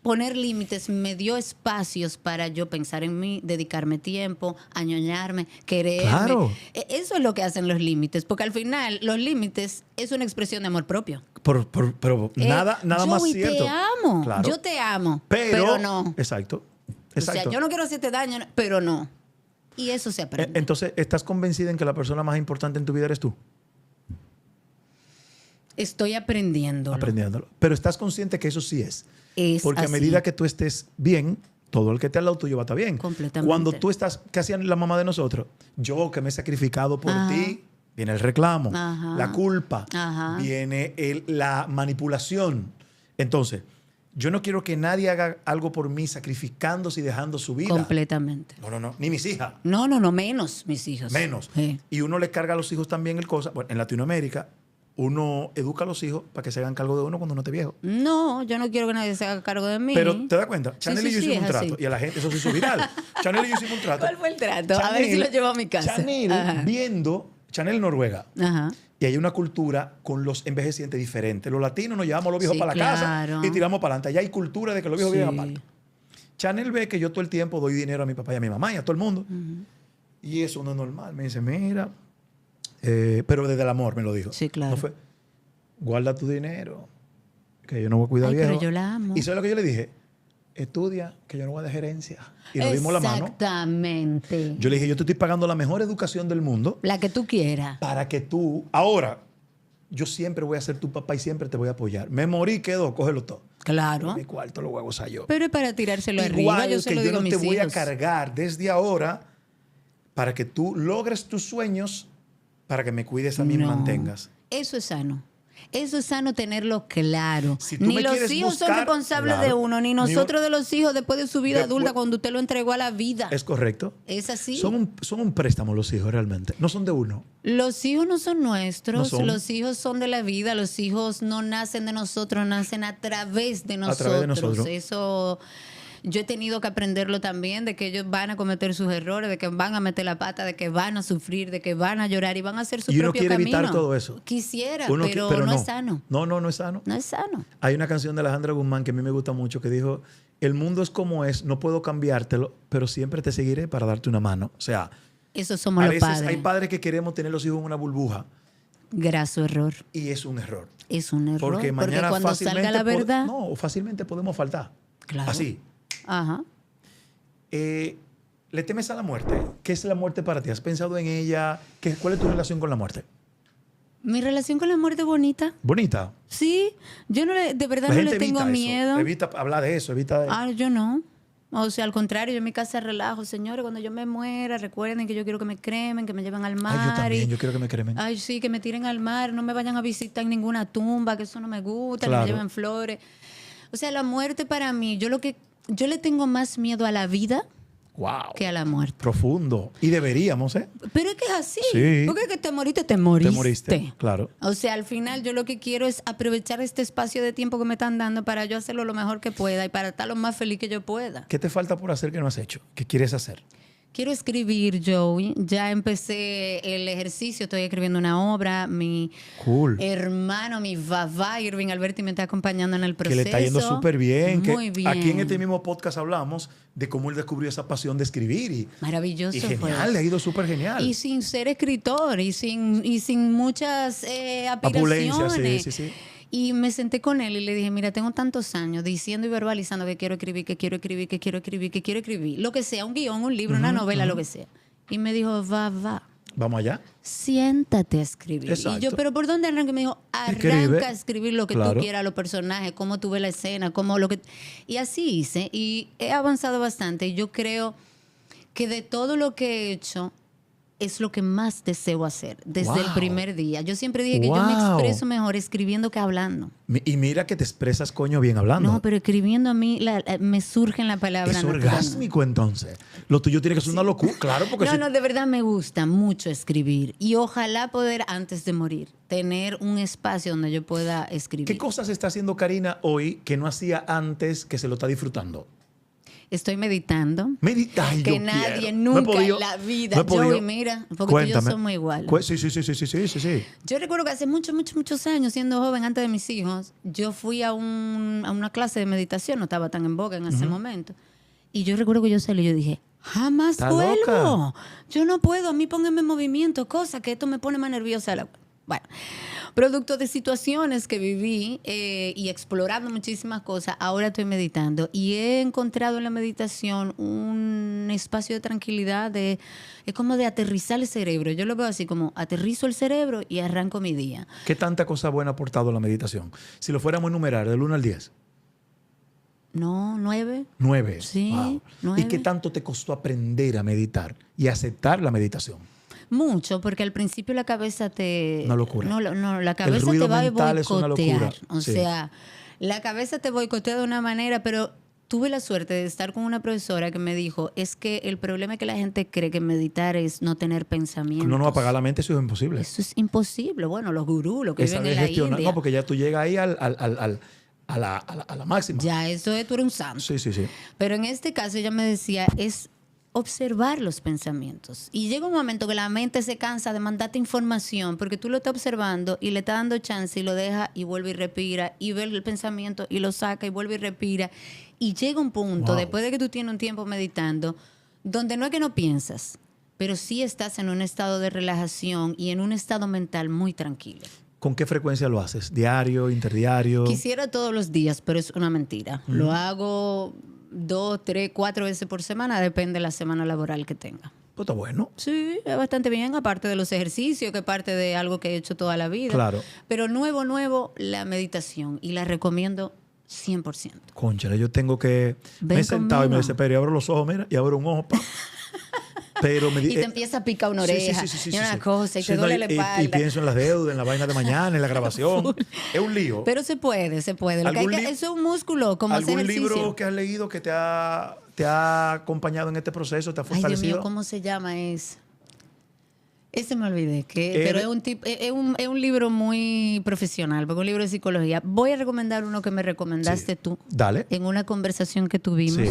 S2: poner límites me dio espacios para yo pensar en mí, dedicarme tiempo, añoñarme, quererme.
S1: Claro.
S2: Eso es lo que hacen los límites, porque al final los límites es una expresión de amor propio.
S1: Pero nada más
S2: Joey,
S1: cierto.
S2: te amo.
S1: Claro.
S2: Yo te amo.
S1: Pero
S2: no.
S1: Exacto.
S2: O sea, yo no quiero hacerte daño, pero no. Y eso se aprende.
S1: Entonces, ¿estás convencida en que la persona más importante en tu vida eres tú?
S2: Estoy aprendiéndolo.
S1: Aprendiéndolo. Pero estás consciente que eso sí es. Porque a
S2: así.
S1: medida que tú estés bien, todo el que te al lado tuyo va a estar bien.
S2: Completamente.
S1: Cuando tú estás, ¿qué hacían la mamá de nosotros? Yo que me he sacrificado por
S2: Ajá.
S1: ti, viene el reclamo,
S2: Ajá.
S1: la culpa,
S2: Ajá.
S1: viene la manipulación. Entonces, yo no quiero que nadie haga algo por mí sacrificándose y dejando su vida.
S2: Completamente.
S1: No. Ni mis hijas.
S2: No, menos mis hijos.
S1: Menos.
S2: Sí.
S1: Y uno le carga a los hijos también el cosa. Bueno, en Latinoamérica, uno educa a los hijos para que se hagan cargo de uno cuando uno esté viejo.
S2: No, yo no quiero que nadie se haga cargo de mí.
S1: Pero te das cuenta, Chanel y yo hicimos un
S2: es así.
S1: trato. Y a la gente eso se hizo viral. Chanel y yo hicimos un trato.
S2: ¿Cuál fue el trato? A ver si lo llevo a mi casa.
S1: Chanel
S2: Ajá.
S1: viendo, Chanel Noruega.
S2: Ajá.
S1: Y hay una cultura con los envejecientes diferente. Los latinos nos llevamos a los viejos
S2: Sí,
S1: para la
S2: claro.
S1: casa y tiramos para adelante. Allá hay cultura de que los viejos
S2: Sí.
S1: viven aparte. Chanel ve que yo todo el tiempo doy dinero a mi papá y a mi mamá y a todo el mundo. Y eso no es normal. Me dice, mira, pero desde el amor me lo dijo.
S2: Sí, claro.
S1: No fue, guarda tu dinero, que yo no voy a cuidar
S2: Ay,
S1: viejo.
S2: pero yo la amo.
S1: ¿Y sabes lo que yo le dije? estudia, que yo no voy a dejar herencia. Y nos dimos la mano.
S2: Exactamente.
S1: Yo le dije, yo te estoy pagando la mejor educación del mundo.
S2: La que tú quieras.
S1: Para que tú... Ahora, yo siempre voy a ser tu papá y siempre te voy a apoyar. Me morí, quedó, cógelo todo.
S2: Claro.
S1: Mi cuarto lo voy a gozar yo.
S2: Pero es para tirárselo
S1: Igual
S2: arriba. Yo se
S1: que
S2: lo
S1: yo
S2: digo a
S1: no
S2: mis
S1: te voy a
S2: hijos.
S1: cargar desde ahora para que tú logres tus sueños, para que me cuides a mí y me
S2: No.
S1: mantengas.
S2: Eso es sano. Eso es sano tenerlo claro.
S1: Si tú
S2: Ni
S1: me
S2: los
S1: quieres
S2: hijos son
S1: buscar,
S2: responsables
S1: claro.
S2: de uno, ni
S1: Ni
S2: nosotros
S1: yo-
S2: de los hijos después de su vida
S1: Después-
S2: adulta cuando usted lo entregó a la vida.
S1: ¿Es correcto?
S2: Es así.
S1: Son un préstamo los hijos realmente. No son de uno.
S2: Los hijos no son nuestros,
S1: No son.
S2: los hijos son de la vida, los hijos no nacen de nosotros, nacen a través de
S1: A
S2: nosotros.
S1: través de nosotros.
S2: Eso yo he tenido que aprenderlo también, de que ellos van a cometer sus errores, de que van a meter la pata, de que van a sufrir, de que van a llorar y van a hacer su
S1: Y uno
S2: propio
S1: quiere
S2: camino.
S1: evitar todo eso.
S2: Quisiera,
S1: Uno
S2: pero,
S1: qui-
S2: no es sano.
S1: No es sano.
S2: No es sano.
S1: Hay una canción de Alejandra Guzmán que a mí me gusta mucho que dijo, el mundo es como es, no puedo cambiártelo, pero siempre te seguiré para darte una mano. O sea,
S2: Eso somos
S1: a
S2: los
S1: veces
S2: padres.
S1: hay padres que queremos tener los hijos en una burbuja
S2: Graso error.
S1: y es un error.
S2: Es un error.
S1: Porque mañana
S2: cuando
S1: fácilmente
S2: salga la verdad.
S1: fácilmente podemos faltar.
S2: Claro.
S1: Así.
S2: Ajá.
S1: ¿Le temes a la muerte? ¿Qué es la muerte para ti? ¿Has pensado en ella? ¿Cuál es tu relación con la muerte?
S2: Mi relación con la muerte es bonita.
S1: Bonita.
S2: Sí, yo de verdad
S1: La
S2: no
S1: gente
S2: le tengo
S1: evita
S2: miedo.
S1: eso. Evita hablar de eso.
S2: Ah, yo no. O sea, al contrario, yo en mi casa relajo. Señores, cuando yo me muera, recuerden que yo quiero que me cremen, que me lleven al mar.
S1: Ay, yo también.
S2: y-
S1: Yo quiero que me cremen.
S2: Ay, sí, que me tiren al mar, no me vayan a visitar en ninguna tumba, que eso no me gusta, que
S1: Claro.
S2: me lleven flores. O sea, la muerte para mí, yo le tengo más miedo a la vida
S1: Wow.
S2: que a la muerte.
S1: Profundo. Y deberíamos, ¿eh?
S2: Pero es que es así.
S1: Sí.
S2: Porque es que te moriste, te moriste.
S1: Te moriste. Claro.
S2: O sea, al final yo lo que quiero es aprovechar este espacio de tiempo que me están dando para yo hacerlo lo mejor que pueda y para estar lo más feliz que yo pueda.
S1: ¿Qué te falta por hacer que no has hecho? ¿Qué quieres hacer?
S2: Quiero escribir, Joey. Ya empecé el ejercicio, estoy escribiendo una obra. Mi
S1: Cool.
S2: hermano, mi papá, Irving Alberti, me está acompañando en el
S1: Que
S2: proceso.
S1: le está yendo súper bien.
S2: Muy bien.
S1: Aquí en este mismo podcast hablamos de cómo él descubrió esa pasión de escribir.
S2: Maravilloso
S1: Y
S2: fue.
S1: genial, le ha ido súper genial.
S2: Y sin ser escritor y sin muchas
S1: Apulencias,
S2: aspiraciones.
S1: sí.
S2: Y me senté con él y le dije, mira, tengo tantos años diciendo y verbalizando que quiero escribir, que quiero escribir, que quiero escribir, que quiero escribir. Lo que sea, un guión, un libro, una novela, lo que sea. Y me dijo, va,
S1: Vamos allá.
S2: siéntate a escribir.
S1: Exacto.
S2: Y yo, ¿pero por dónde arranca? Y me dijo,
S1: Escribe.
S2: arranca a escribir lo que
S1: Claro.
S2: tú quieras, los personajes, cómo tú ves la escena, cómo lo que... Y así hice. Y he avanzado bastante. Y yo creo que de todo lo que he hecho, es lo que más deseo hacer desde el
S1: Wow.
S2: primer día. Yo siempre dije que yo me
S1: Wow.
S2: expreso mejor escribiendo que hablando.
S1: Y mira que te expresas, coño, bien hablando.
S2: No, pero escribiendo a mí me surgen la palabra.
S1: es orgásmico entonces. Lo tuyo tiene que ser una locura. Claro, porque
S2: No, de verdad me gusta mucho escribir y ojalá poder antes de morir tener un espacio donde yo pueda escribir.
S1: ¿Qué cosas está haciendo Karina hoy que no hacía antes que se lo está disfrutando?
S2: Estoy meditando.
S1: Medita. Ay,
S2: Que
S1: yo
S2: nadie
S1: quiero.
S2: nunca
S1: No he podido-
S2: en la vida.
S1: no he podido.
S2: Joey, mira, porque tú y yo
S1: Cuéntame.
S2: somos iguales.
S1: Sí.
S2: Yo recuerdo que hace muchos años, siendo joven, antes de mis hijos, yo fui a una clase de meditación, no estaba tan en boga en ese momento. Y yo recuerdo que yo salí y yo dije, jamás
S1: Está
S2: vuelvo.
S1: loca.
S2: Yo no puedo, a mí pónganme en movimiento, cosa que esto me pone más nerviosa. Bueno, producto de situaciones que viví y explorando muchísimas cosas, ahora estoy meditando y he encontrado en la meditación un espacio de tranquilidad, es como de aterrizar el cerebro. Yo lo veo así como aterrizo el cerebro y arranco mi día.
S1: ¿Qué tanta cosa buena ha aportado la meditación? Si lo fuéramos a enumerar del 1 al 10.
S2: No, 9.
S1: 9.
S2: Sí,
S1: Wow.
S2: 9.
S1: ¿Y qué tanto te costó aprender a meditar y aceptar la meditación?
S2: Mucho, porque al principio la cabeza te...
S1: Una locura.
S2: No, la cabeza
S1: ruido
S2: te va a
S1: mental es una
S2: boicotear.
S1: locura.
S2: O
S1: Sí.
S2: sea, la cabeza te boicotea de una manera, pero tuve la suerte de estar con una profesora que me dijo, es que el problema es que la gente cree que meditar es no tener pensamientos.
S1: No apagar la mente, eso es imposible.
S2: Eso es imposible. Bueno, los gurús, los que
S1: Esa
S2: viven
S1: de
S2: en la
S1: gestionar.
S2: India.
S1: No, porque ya tú llegas ahí a la máxima.
S2: Ya, eso es, tú eres un santo.
S1: Sí.
S2: Pero en este caso ella me decía, es observar los pensamientos. Y llega un momento que la mente se cansa de mandarte información porque tú lo estás observando y le estás dando chance y lo deja y vuelve y respira y ve el pensamiento y lo saca y vuelve y respira. Y llega un punto,
S1: Wow.
S2: después de que tú tienes un tiempo meditando, donde no es que no piensas, pero sí estás en un estado de relajación y en un estado mental muy tranquilo.
S1: ¿Con qué frecuencia lo haces? ¿Diario, interdiario?
S2: Quisiera todos los días, pero es una mentira. Lo hago 2, 3, 4 veces por semana, depende de la semana laboral que tenga.
S1: Pues está bueno.
S2: Sí, es bastante bien, aparte de los ejercicios, que es parte de algo que he hecho toda la vida.
S1: Claro.
S2: Pero nuevo, la meditación. Y la recomiendo 100%.
S1: Cónchale, yo tengo que...
S2: Ven
S1: me he sentado y me
S2: conmigo.
S1: desespero y abro los ojos, mira, y abro un ojo, pa. Pero me
S2: Y te empieza a picar una oreja, y una cosa, y te duele la espalda.
S1: Y pienso en las deudas, en la vaina de mañana, en la grabación. Es un lío.
S2: Pero se puede. Lo que hay que, eso es un músculo, como hacer
S1: ¿Algún
S2: ejercicio.
S1: libro que has leído que te ha acompañado en este proceso, te ha
S2: Ay,
S1: fortalecido?
S2: Dios mío, ¿cómo se llama ese me olvidé, pero es un libro muy profesional, porque es un libro de psicología. Voy a recomendar uno que me recomendaste tú.
S1: Dale.
S2: En una conversación que tuvimos.
S1: Sí.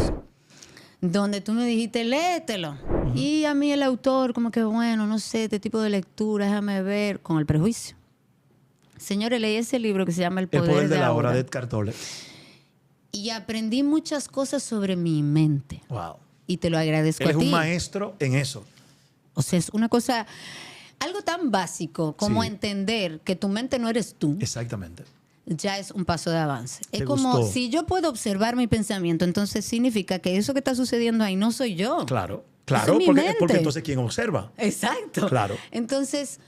S2: Donde tú me dijiste, léetelo. Y a mí el autor, como que bueno, no sé, este tipo de lectura, déjame ver, con el prejuicio. Señores, leí ese libro que se llama El Poder de la Hora.
S1: de Eckhart Tolle.
S2: Y aprendí muchas cosas sobre mi mente.
S1: Wow.
S2: Y te lo agradezco
S1: Él
S2: a
S1: es
S2: ti.
S1: un maestro en eso.
S2: O sea, es una cosa, algo tan básico como
S1: Sí.
S2: entender que tu mente no eres tú.
S1: Exactamente.
S2: Ya es un paso de avance.
S1: ¿Te
S2: Es como,
S1: gustó?
S2: si yo puedo observar mi pensamiento, entonces significa que eso que está sucediendo ahí no soy yo.
S1: Claro.
S2: Esa
S1: Claro,
S2: es mi
S1: porque
S2: mente.
S1: entonces ¿quién observa?
S2: Exacto.
S1: Claro.
S2: Entonces,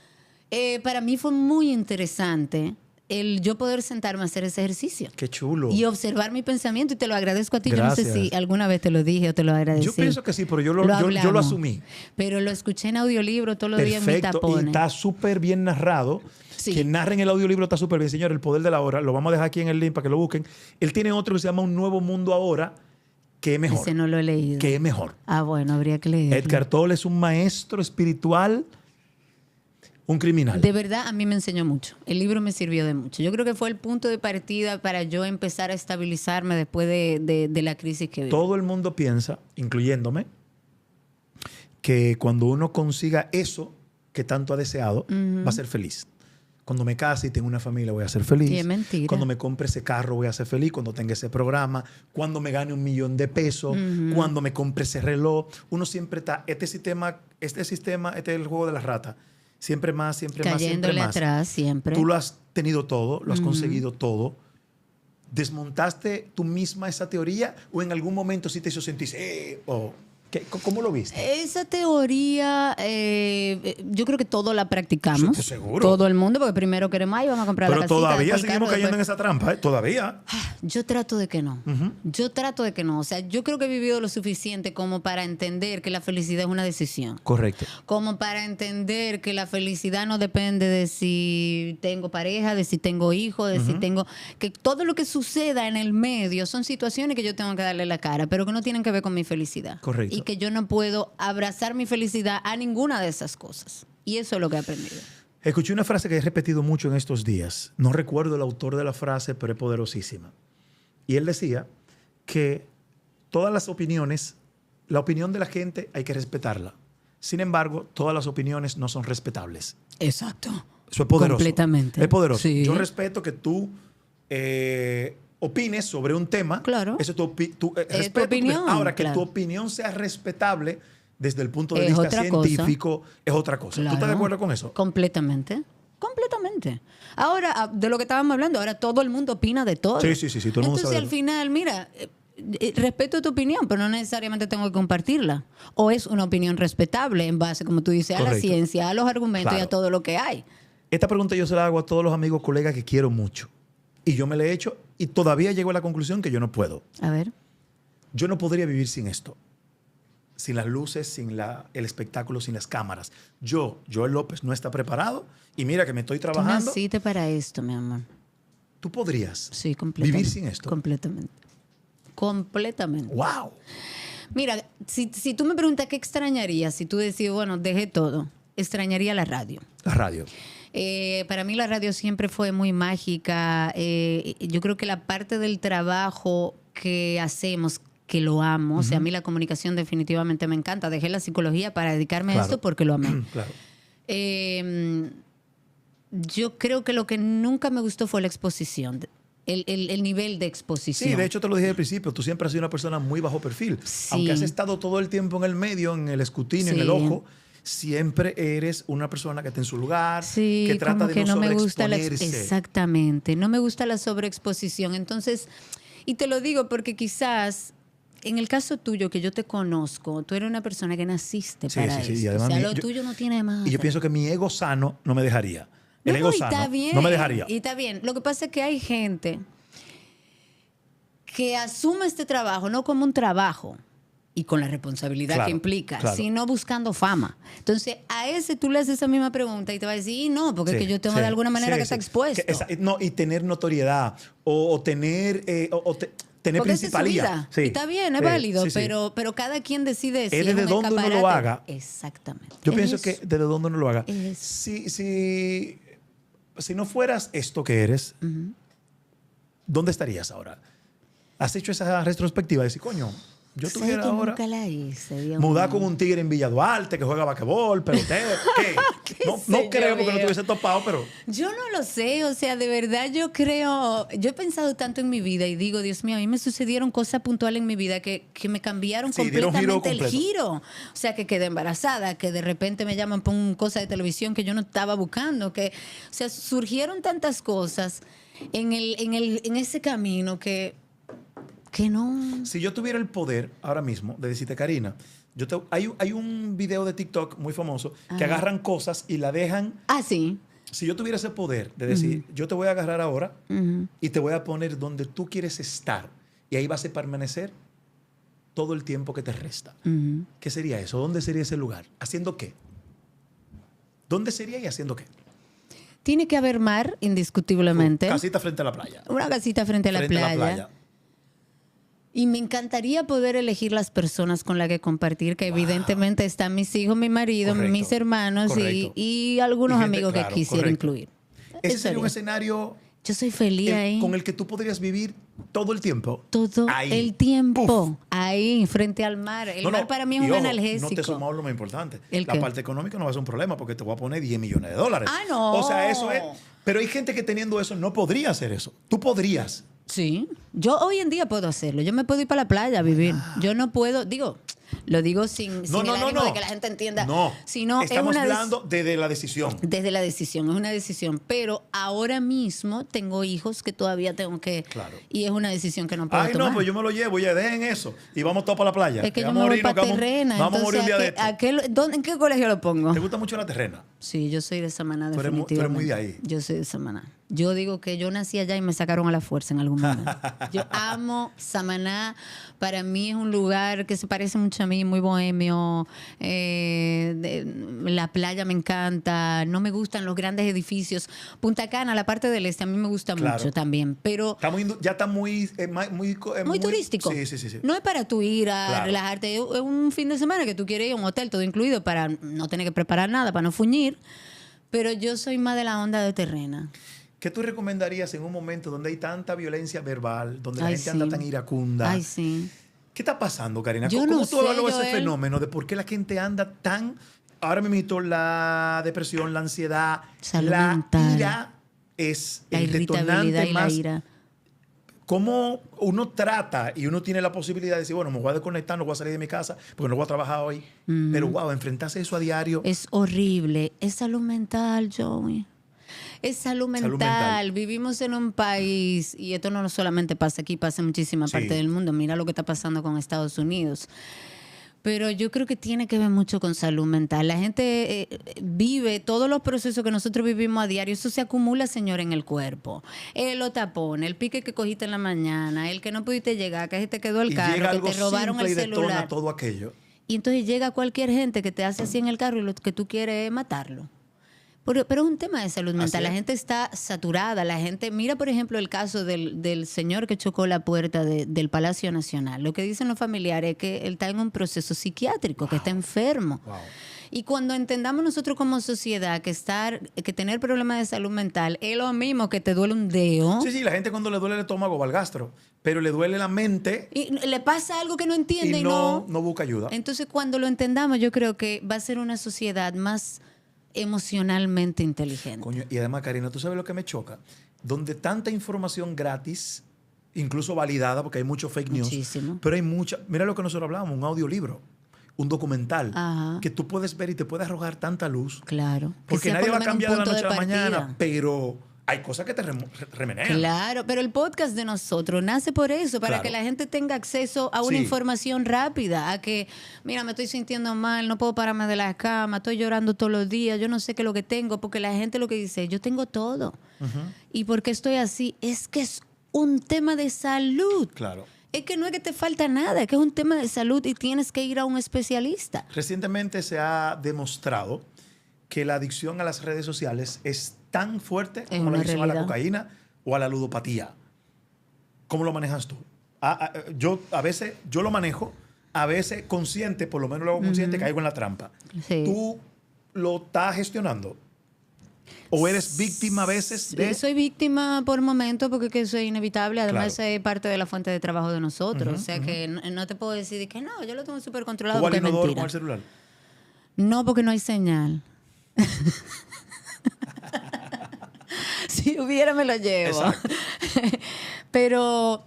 S2: para mí fue muy interesante el yo poder sentarme a hacer ese ejercicio.
S1: Qué chulo.
S2: Y observar mi pensamiento, y te lo agradezco a ti. Yo no sé
S1: Gracias.
S2: si alguna vez te lo dije o te lo agradecí.
S1: Yo pienso que sí, pero yo lo
S2: hablamos.
S1: asumí.
S2: Pero lo escuché en audiolibro todos los días en mi
S1: Perfecto. Y
S2: tapones.
S1: está súper bien narrado.
S2: Sí.
S1: Quien narra en el audiolibro está súper bien. Señor, El Poder de la Hora. Lo vamos a dejar aquí en el link para que lo busquen. Él tiene otro que se llama Un Nuevo Mundo Ahora, que es mejor.
S2: Ese no lo he leído.
S1: Que es mejor.
S2: Ah, bueno, habría que leerlo.
S1: Eckhart Tolle es un maestro espiritual, un criminal.
S2: De verdad, a mí me enseñó mucho. El libro me sirvió de mucho. Yo creo que fue el punto de partida para yo empezar a estabilizarme después de la crisis que viví.
S1: Todo el mundo piensa, incluyéndome, que cuando uno consiga eso que tanto ha deseado, va a ser feliz. Cuando me case y tenga una familia, voy a ser feliz.
S2: Y es mentira.
S1: Cuando me compre ese carro, voy a ser feliz. Cuando tenga ese programa, cuando me gane 1 millón de pesos, cuando me compre ese reloj. Uno siempre está, este sistema, este es el juego de la rata. Siempre más, siempre más, siempre
S2: Cayéndole
S1: más.
S2: atrás siempre.
S1: Tú lo has tenido todo, lo has conseguido todo. ¿Desmontaste tú misma esa teoría o en algún momento sí te hizo sentir, ¿cómo lo viste?
S2: Esa teoría, yo creo que todos la practicamos.
S1: Sí, seguro.
S2: Todo el mundo, porque primero queremos, ay, vamos a comprar la
S1: Pero
S2: casita.
S1: todavía
S2: después el
S1: seguimos
S2: carro,
S1: cayendo en
S2: después-
S1: esa trampa, ¿eh? Todavía.
S2: Yo trato de que no. Yo trato de que no. O sea, yo creo que he vivido lo suficiente como para entender que la felicidad es una decisión.
S1: Correcto.
S2: Como para entender que la felicidad no depende de si tengo pareja, de si tengo hijos, de si tengo... Que todo lo que suceda en el medio son situaciones que yo tengo que darle la cara, pero que no tienen que ver con mi felicidad.
S1: Correcto.
S2: Y que yo no puedo abrazar mi felicidad a ninguna de esas cosas. Y eso es lo que he aprendido.
S1: Escuché una frase que he repetido mucho en estos días. No recuerdo el autor de la frase, pero es poderosísima. Y él decía que todas las opiniones, la opinión de la gente hay que respetarla. Sin embargo, todas las opiniones no son respetables.
S2: Exacto.
S1: Eso es poderoso.
S2: Completamente.
S1: Es poderoso.
S2: Sí.
S1: Yo respeto que tú opines sobre un tema.
S2: Claro.
S1: Eso es tu respeto tu
S2: opinión,
S1: Ahora, que
S2: claro.
S1: tu opinión sea respetable desde el punto de
S2: Es
S1: vista
S2: otra cosa.
S1: científico, es otra cosa. ¿Tú estás de
S2: Claro.
S1: acuerdo con eso?
S2: Completamente. Completamente. Ahora, de lo que estábamos hablando, ahora todo el mundo opina de todo.
S1: Sí, todo el mundo
S2: Entonces,
S1: sabe.
S2: al final, mira, respeto tu opinión, pero no necesariamente tengo que compartirla. O es una opinión respetable en base, como tú dices, a la
S1: Correcto.
S2: ciencia, a los argumentos y
S1: Claro.
S2: a todo lo que hay.
S1: Esta pregunta yo se la hago a todos los amigos, colegas que quiero mucho. Y yo me la he hecho y todavía llego a la conclusión que yo no puedo.
S2: A ver.
S1: Yo no podría vivir sin esto. Sin las luces, sin el espectáculo, sin las cámaras. Joel López, no está preparado. Y mira que me estoy
S2: Tú
S1: trabajando.
S2: naciste para esto, mi amor.
S1: ¿Tú podrías
S2: Sí, completamente.
S1: vivir sin esto?
S2: Completamente. Completamente.
S1: ¡Wow!
S2: Mira, si tú me preguntas qué extrañaría, si tú decís, bueno, dejé todo, extrañaría la radio.
S1: La radio.
S2: Para mí la radio siempre fue muy mágica. Yo creo que la parte del trabajo que hacemos, que lo amo, o sea, a mí la comunicación definitivamente me encanta. Dejé la psicología para dedicarme a
S1: Claro.
S2: esto porque lo amé.
S1: Claro.
S2: Yo creo que lo que nunca me gustó fue la exposición, el nivel de exposición.
S1: Sí, de hecho te lo dije al principio, tú siempre has sido una persona muy bajo perfil.
S2: Sí.
S1: Aunque has estado todo el tiempo en el medio, en el escrutinio, en
S2: Sí.
S1: el ojo, siempre eres una persona que está en su lugar,
S2: Sí,
S1: que trata
S2: como
S1: de
S2: que
S1: no
S2: no me gusta
S1: sobreexponerse.
S2: exactamente, no me gusta la sobreexposición. Entonces, y te lo digo porque quizás en el caso tuyo, que yo te conozco, tú eres una persona que naciste para eso.
S1: Y
S2: o
S1: además
S2: sea, lo tuyo no tiene más.
S1: Y yo pienso que mi ego sano no me dejaría. El
S2: No,
S1: ego
S2: y
S1: sano
S2: está bien,
S1: no me dejaría.
S2: y está bien. Lo que pasa es que hay gente que asume este trabajo no como un trabajo y con la responsabilidad
S1: Claro,
S2: que implica,
S1: claro.
S2: sino buscando fama. Entonces, a ese tú le haces esa misma pregunta y te va a decir, no, porque es que yo tengo de alguna manera que estar expuesto.
S1: No, y tener notoriedad o tener, tener
S2: Porque esa es su
S1: principalía.
S2: vida.
S1: Sí.
S2: Y está bien, es válido,
S1: sí, sí.
S2: pero cada quien decide si
S1: Es
S2: es
S1: desde
S2: un
S1: donde uno lo
S2: escaparate.
S1: haga.
S2: Exactamente.
S1: Yo
S2: Es
S1: pienso
S2: eso.
S1: que desde donde uno lo haga.
S2: Es-
S1: Si no fueras esto que eres, ¿dónde estarías ahora? ¿Has hecho esa retrospectiva de decir, coño, yo
S2: ¿Sabes
S1: tuviera
S2: que
S1: ahora
S2: nunca la hice, Dios
S1: mudar
S2: mío?
S1: con un tigre en Villa Duarte que juega basquetbol, pero usted, ¿qué?
S2: ¿Qué
S1: No
S2: sé
S1: creo
S2: yo,
S1: porque no
S2: viejo?
S1: tuviese topado, pero...
S2: Yo no lo sé, o sea, de verdad yo creo, yo he pensado tanto en mi vida y digo, Dios mío, a mí me sucedieron cosas puntuales en mi vida que me cambiaron
S1: Sí, dieron
S2: completamente
S1: giro
S2: el
S1: completo.
S2: giro. O sea, que quedé embarazada, que de repente me llaman por una cosa de televisión que yo no estaba buscando, o sea, surgieron tantas cosas en ese camino que no...
S1: Si yo tuviera el poder ahora mismo de decirte, Karina, hay un video de TikTok muy famoso que
S2: Ajá.
S1: agarran cosas y la dejan.
S2: Ah, sí.
S1: Si yo tuviera ese poder de decir, yo te voy a agarrar ahora
S2: Ujú.
S1: y te voy a poner donde tú quieres estar y ahí vas a permanecer todo el tiempo que te resta.
S2: Ujú.
S1: ¿Qué sería eso? ¿Dónde sería ese lugar? ¿Haciendo qué? ¿Dónde sería y haciendo qué?
S2: Tiene que haber mar, indiscutiblemente.
S1: Casita frente a la playa.
S2: Una casita frente a la
S1: Frente
S2: playa.
S1: a la playa.
S2: Y me encantaría poder elegir las personas con las que compartir, que evidentemente están mis hijos, mi marido,
S1: Correcto,
S2: mis hermanos
S1: correcto.
S2: y algunos
S1: Y gente,
S2: amigos
S1: claro,
S2: que quisiera
S1: correcto.
S2: incluir.
S1: Ese
S2: Eso
S1: sería un
S2: haría.
S1: escenario
S2: Yo soy feliz ahí.
S1: con el que tú podrías vivir todo el tiempo.
S2: Todo
S1: Ahí.
S2: el tiempo.
S1: Uf.
S2: Ahí, frente al mar. El
S1: No,
S2: mar
S1: no,
S2: para mí es
S1: y
S2: un
S1: ojo,
S2: analgésico.
S1: No te sumamos lo más importante.
S2: ¿El
S1: La
S2: qué?
S1: parte económica no va a ser un problema porque te voy a poner $10 millones.
S2: Ah, no.
S1: O sea, eso es. Pero hay gente que teniendo eso no podría hacer eso. Tú podrías.
S2: Sí, yo hoy en día puedo hacerlo. Yo me puedo ir para la playa a vivir. Yo no puedo, lo digo sin el ánimo de que la gente entienda.
S1: No,
S2: Sino es
S1: estamos
S2: una
S1: hablando desde la decisión.
S2: desde la decisión, es una decisión. Pero ahora mismo tengo hijos que todavía tengo que...
S1: Claro.
S2: Y es una decisión que no puedo
S1: Ay,
S2: tomar.
S1: no, pues yo me lo llevo, ya dejen eso. Y vamos todos para la playa.
S2: Es que yo
S1: vamos
S2: me
S1: a
S2: voy
S1: morirnos,
S2: para Terrena.
S1: Vamos a morir un día de esto.
S2: ¿En qué colegio lo pongo?
S1: ¿Te gusta mucho la terrena?
S2: Sí, yo soy de Samaná,
S1: Tú eres muy-
S2: definitivamente.
S1: tú eres muy de ahí.
S2: Yo soy de Samaná. Yo digo que yo nací allá y me sacaron a la fuerza en algún momento. Yo amo Samaná. Para mí es un lugar que se parece mucho a mí, muy bohemio. La playa me encanta. No me gustan los grandes edificios. Punta Cana, la parte del este, a mí me gusta
S1: Claro.
S2: mucho también. Pero
S1: Ya está muy...
S2: muy turístico.
S1: Sí.
S2: No es para tú ir a
S1: Claro.
S2: relajarte. Es un fin de semana que tú quieres ir a un hotel, todo incluido, para no tener que preparar nada, para no fuñir. Pero yo soy más de la onda de Terrena.
S1: ¿Qué tú recomendarías en un momento donde hay tanta violencia verbal, donde la
S2: Ay,
S1: gente
S2: sí.
S1: anda tan iracunda?
S2: Ay, sí.
S1: ¿Qué está pasando, Karina?
S2: Yo
S1: ¿Cómo
S2: no
S1: tú
S2: sé,
S1: evalúas ese
S2: Joel.
S1: fenómeno de por qué la gente anda tan... Ahora mismo la depresión, la ansiedad,
S2: Salud
S1: la
S2: mental.
S1: ira es
S2: La
S1: el
S2: irritabilidad
S1: detonante
S2: y la
S1: más...
S2: ira.
S1: ¿Cómo uno trata y uno tiene la posibilidad de decir, bueno, me voy a desconectar, no voy a salir de mi casa porque no voy a trabajar hoy? Pero, wow, enfrentarse eso a diario.
S2: Es horrible. Es salud mental, Joey. Es salud mental.
S1: mental.
S2: Vivimos en un país, y esto no solamente pasa aquí, pasa en muchísimas
S1: Sí.
S2: partes del mundo. Mira lo que está pasando con Estados Unidos. Pero yo creo que tiene que ver mucho con salud mental. La gente vive todos los procesos que nosotros vivimos a diario. Eso se acumula, señor, en el cuerpo. Los tapones, el pique que cogiste en la mañana, el que no pudiste llegar, que se te quedó el
S1: Y
S2: carro,
S1: llega
S2: que
S1: algo
S2: te robaron
S1: simple
S2: el
S1: y detona
S2: celular.
S1: todo aquello.
S2: Y entonces llega cualquier gente que te hace así en el carro y lo que tú quieres es matarlo. Pero es un tema de salud mental.
S1: Así
S2: La
S1: es.
S2: gente está saturada. La gente, mira, por ejemplo, el caso del señor que chocó la puerta del Palacio Nacional. Lo que dicen los familiares es que él está en un proceso psiquiátrico, que está enfermo.
S1: Wow.
S2: Y cuando entendamos nosotros como sociedad que tener problemas de salud mental es lo mismo que te duele un dedo.
S1: Sí, la gente cuando le duele el estómago va al gastro, pero le duele la mente
S2: Y le pasa algo que no entiende
S1: y
S2: y
S1: no busca ayuda.
S2: Entonces, cuando lo entendamos, yo creo que va a ser una sociedad más emocionalmente inteligente.
S1: Coño, y además, Karina, ¿tú sabes lo que me choca? Donde tanta información gratis, incluso validada, porque hay mucho fake news,
S2: Muchísimo.
S1: pero hay mucha... Mira lo que nosotros hablábamos, un audiolibro, un documental,
S2: Ajá.
S1: que tú puedes ver y te puede arrojar tanta luz,
S2: Claro. Que
S1: porque
S2: sea
S1: nadie
S2: por
S1: va
S2: lo
S1: a
S2: menos un
S1: cambiar de la
S2: punto
S1: noche a la
S2: partida.
S1: mañana, pero hay cosas que te remenean.
S2: Claro, pero el podcast de nosotros nace por eso, para que la gente tenga acceso a una información rápida, a que, mira, me estoy sintiendo mal, no puedo pararme de la cama, estoy llorando todos los días, yo no sé qué es lo que tengo, porque la gente lo que dice, yo tengo todo. ¿Y por qué estoy así? Es que es un tema de salud.
S1: Claro.
S2: Es que no es que te falta nada, es que es un tema de salud y tienes que ir a un especialista.
S1: Recientemente se ha demostrado que la adicción a las redes sociales es tan fuerte como la adicción a la cocaína o a la ludopatía. ¿Cómo lo manejas tú? Yo a veces yo lo manejo, a veces consciente, por lo menos lo hago consciente, caigo en la trampa.
S2: Sí.
S1: ¿Tú lo estás gestionando? ¿O eres víctima a veces de...?
S2: Soy víctima por momentos porque que eso es inevitable. Además, es parte de la fuente de trabajo de nosotros. O sea, que no te puedo decir que no, yo lo tengo súper controlado porque es mentira.
S1: ¿Con el celular?
S2: No, porque no hay señal. Si hubiera, me lo llevo. Pero,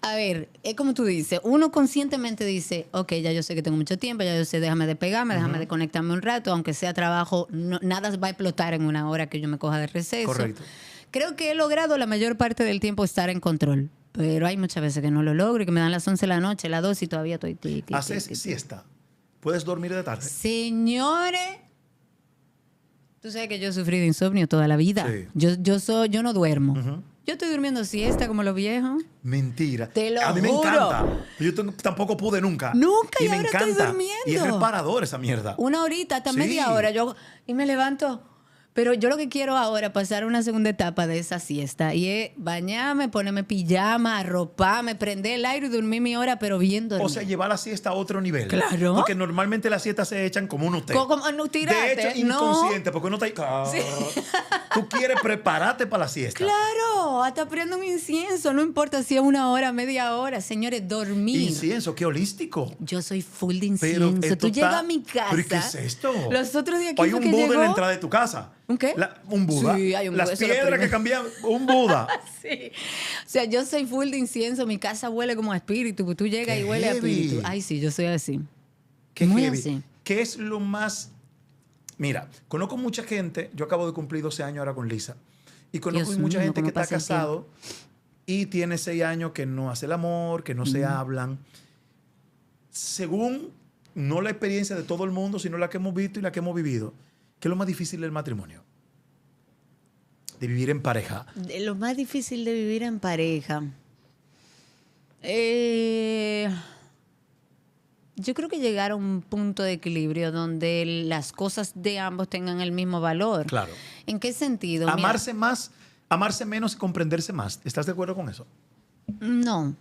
S2: a ver, es como tú dices, uno conscientemente dice, ok, ya yo sé que tengo mucho tiempo, ya yo sé, déjame despegarme, déjame desconectarme un rato, aunque sea trabajo, nada va a explotar en una hora que yo me coja de receso.
S1: Correcto.
S2: Creo que he logrado la mayor parte del tiempo estar en control, pero hay muchas veces que no lo logro y que me dan las 11 de la noche, las 2 y todavía estoy tiki.
S1: ¿Haces siesta? ¿Puedes dormir de tarde?
S2: Señores, tú sabes que yo he sufrido insomnio toda la vida.
S1: Sí.
S2: Yo no duermo. Yo estoy durmiendo siesta como los viejos.
S1: Mentira.
S2: Te lo
S1: A mí
S2: juro.
S1: me encanta. Yo tampoco pude nunca.
S2: Nunca, y
S1: me
S2: ahora
S1: encanta.
S2: estoy durmiendo.
S1: Y es reparador esa mierda.
S2: Una horita, hasta
S1: Sí.
S2: media hora. Y me levanto. Pero yo lo que quiero ahora es pasar una segunda etapa de esa siesta. Y es bañarme, ponerme pijama, arroparme, prender el aire y dormir mi hora, pero bien dormir.
S1: O sea, llevar la siesta a otro nivel.
S2: Claro.
S1: Porque normalmente las siestas se echan como un té.
S2: No, tirate,
S1: de hecho, inconsciente, porque uno está...
S2: Sí.
S1: Tú quieres prepararte para la siesta.
S2: Claro, hasta prendo un incienso. No importa si es una hora, media hora. Señores, dormir.
S1: Incienso, qué holístico.
S2: Yo soy full de
S1: Pero
S2: incienso. Tú llegas a mi casa.
S1: ¿Pero qué es esto?
S2: Los otros días
S1: O hay un Buda en la entrada de tu casa.
S2: ¿Un qué?
S1: Un Buda.
S2: Sí, hay un
S1: Las
S2: Buda, eso es lo
S1: piedras que
S2: primero.
S1: cambian. Un Buda.
S2: Sí. O sea, yo soy full de incienso. Mi casa huele como a espíritu. Tú llegas
S1: Qué
S2: y huele a
S1: heavy.
S2: espíritu. Ay, sí, yo soy así.
S1: Qué
S2: Muy
S1: heavy.
S2: así.
S1: ¿Qué es lo más...? Mira, conozco mucha gente. Yo acabo de cumplir 12 años ahora con Lisa. Y conozco
S2: Dios
S1: mucha
S2: mío,
S1: gente que
S2: cómo
S1: está
S2: pasa el
S1: casado y tiene 6 años que no hace el amor, que no se hablan. Según no la experiencia de todo el mundo, sino la que hemos visto y la que hemos vivido, ¿qué es lo más difícil del matrimonio? De vivir en pareja.
S2: Lo más difícil de vivir en pareja. Yo creo que llegar a un punto de equilibrio donde las cosas de ambos tengan el mismo valor.
S1: Claro.
S2: ¿En qué sentido? Mira,
S1: Amarse más, amarse menos y comprenderse más. ¿Estás de acuerdo con eso?
S2: no.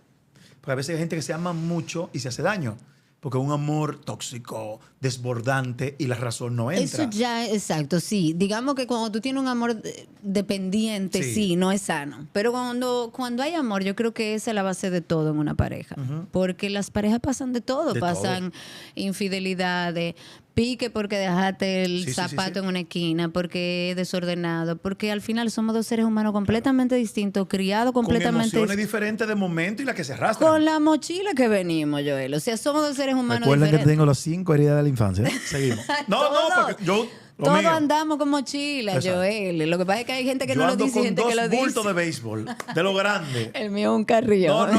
S1: Porque a veces hay gente que se ama mucho y se hace daño. Porque un amor tóxico, desbordante y la razón no entra.
S2: Eso ya, exacto, sí. Digamos que cuando tú tienes un amor dependiente,
S1: Sí.
S2: sí, no es sano. Pero cuando hay amor, yo creo que esa es la base de todo en una pareja. Porque las parejas pasan de todo.
S1: De
S2: Pasan infidelidades, pique porque dejaste el
S1: Sí.
S2: zapato en una esquina, porque es desordenado. Porque al final somos dos seres humanos completamente distintos, criados
S1: Con
S2: completamente
S1: emociones diferentes de momento y las que se arrastran.
S2: con la mochila que venimos, Joel. O sea, somos dos seres humanos
S1: Recuerden que
S2: diferentes.
S1: tengo las 5 heridas de la infancia. Seguimos. No, porque yo... lo
S2: Todos
S1: mío.
S2: andamos con mochila,
S1: Exacto.
S2: Gente. Lo que pasa es que hay gente que
S1: Yo
S2: no lo
S1: ando
S2: dice y
S1: con
S2: gente
S1: 2
S2: que lo dice.
S1: bultos de béisbol, de lo grande.
S2: El mío es un carrión.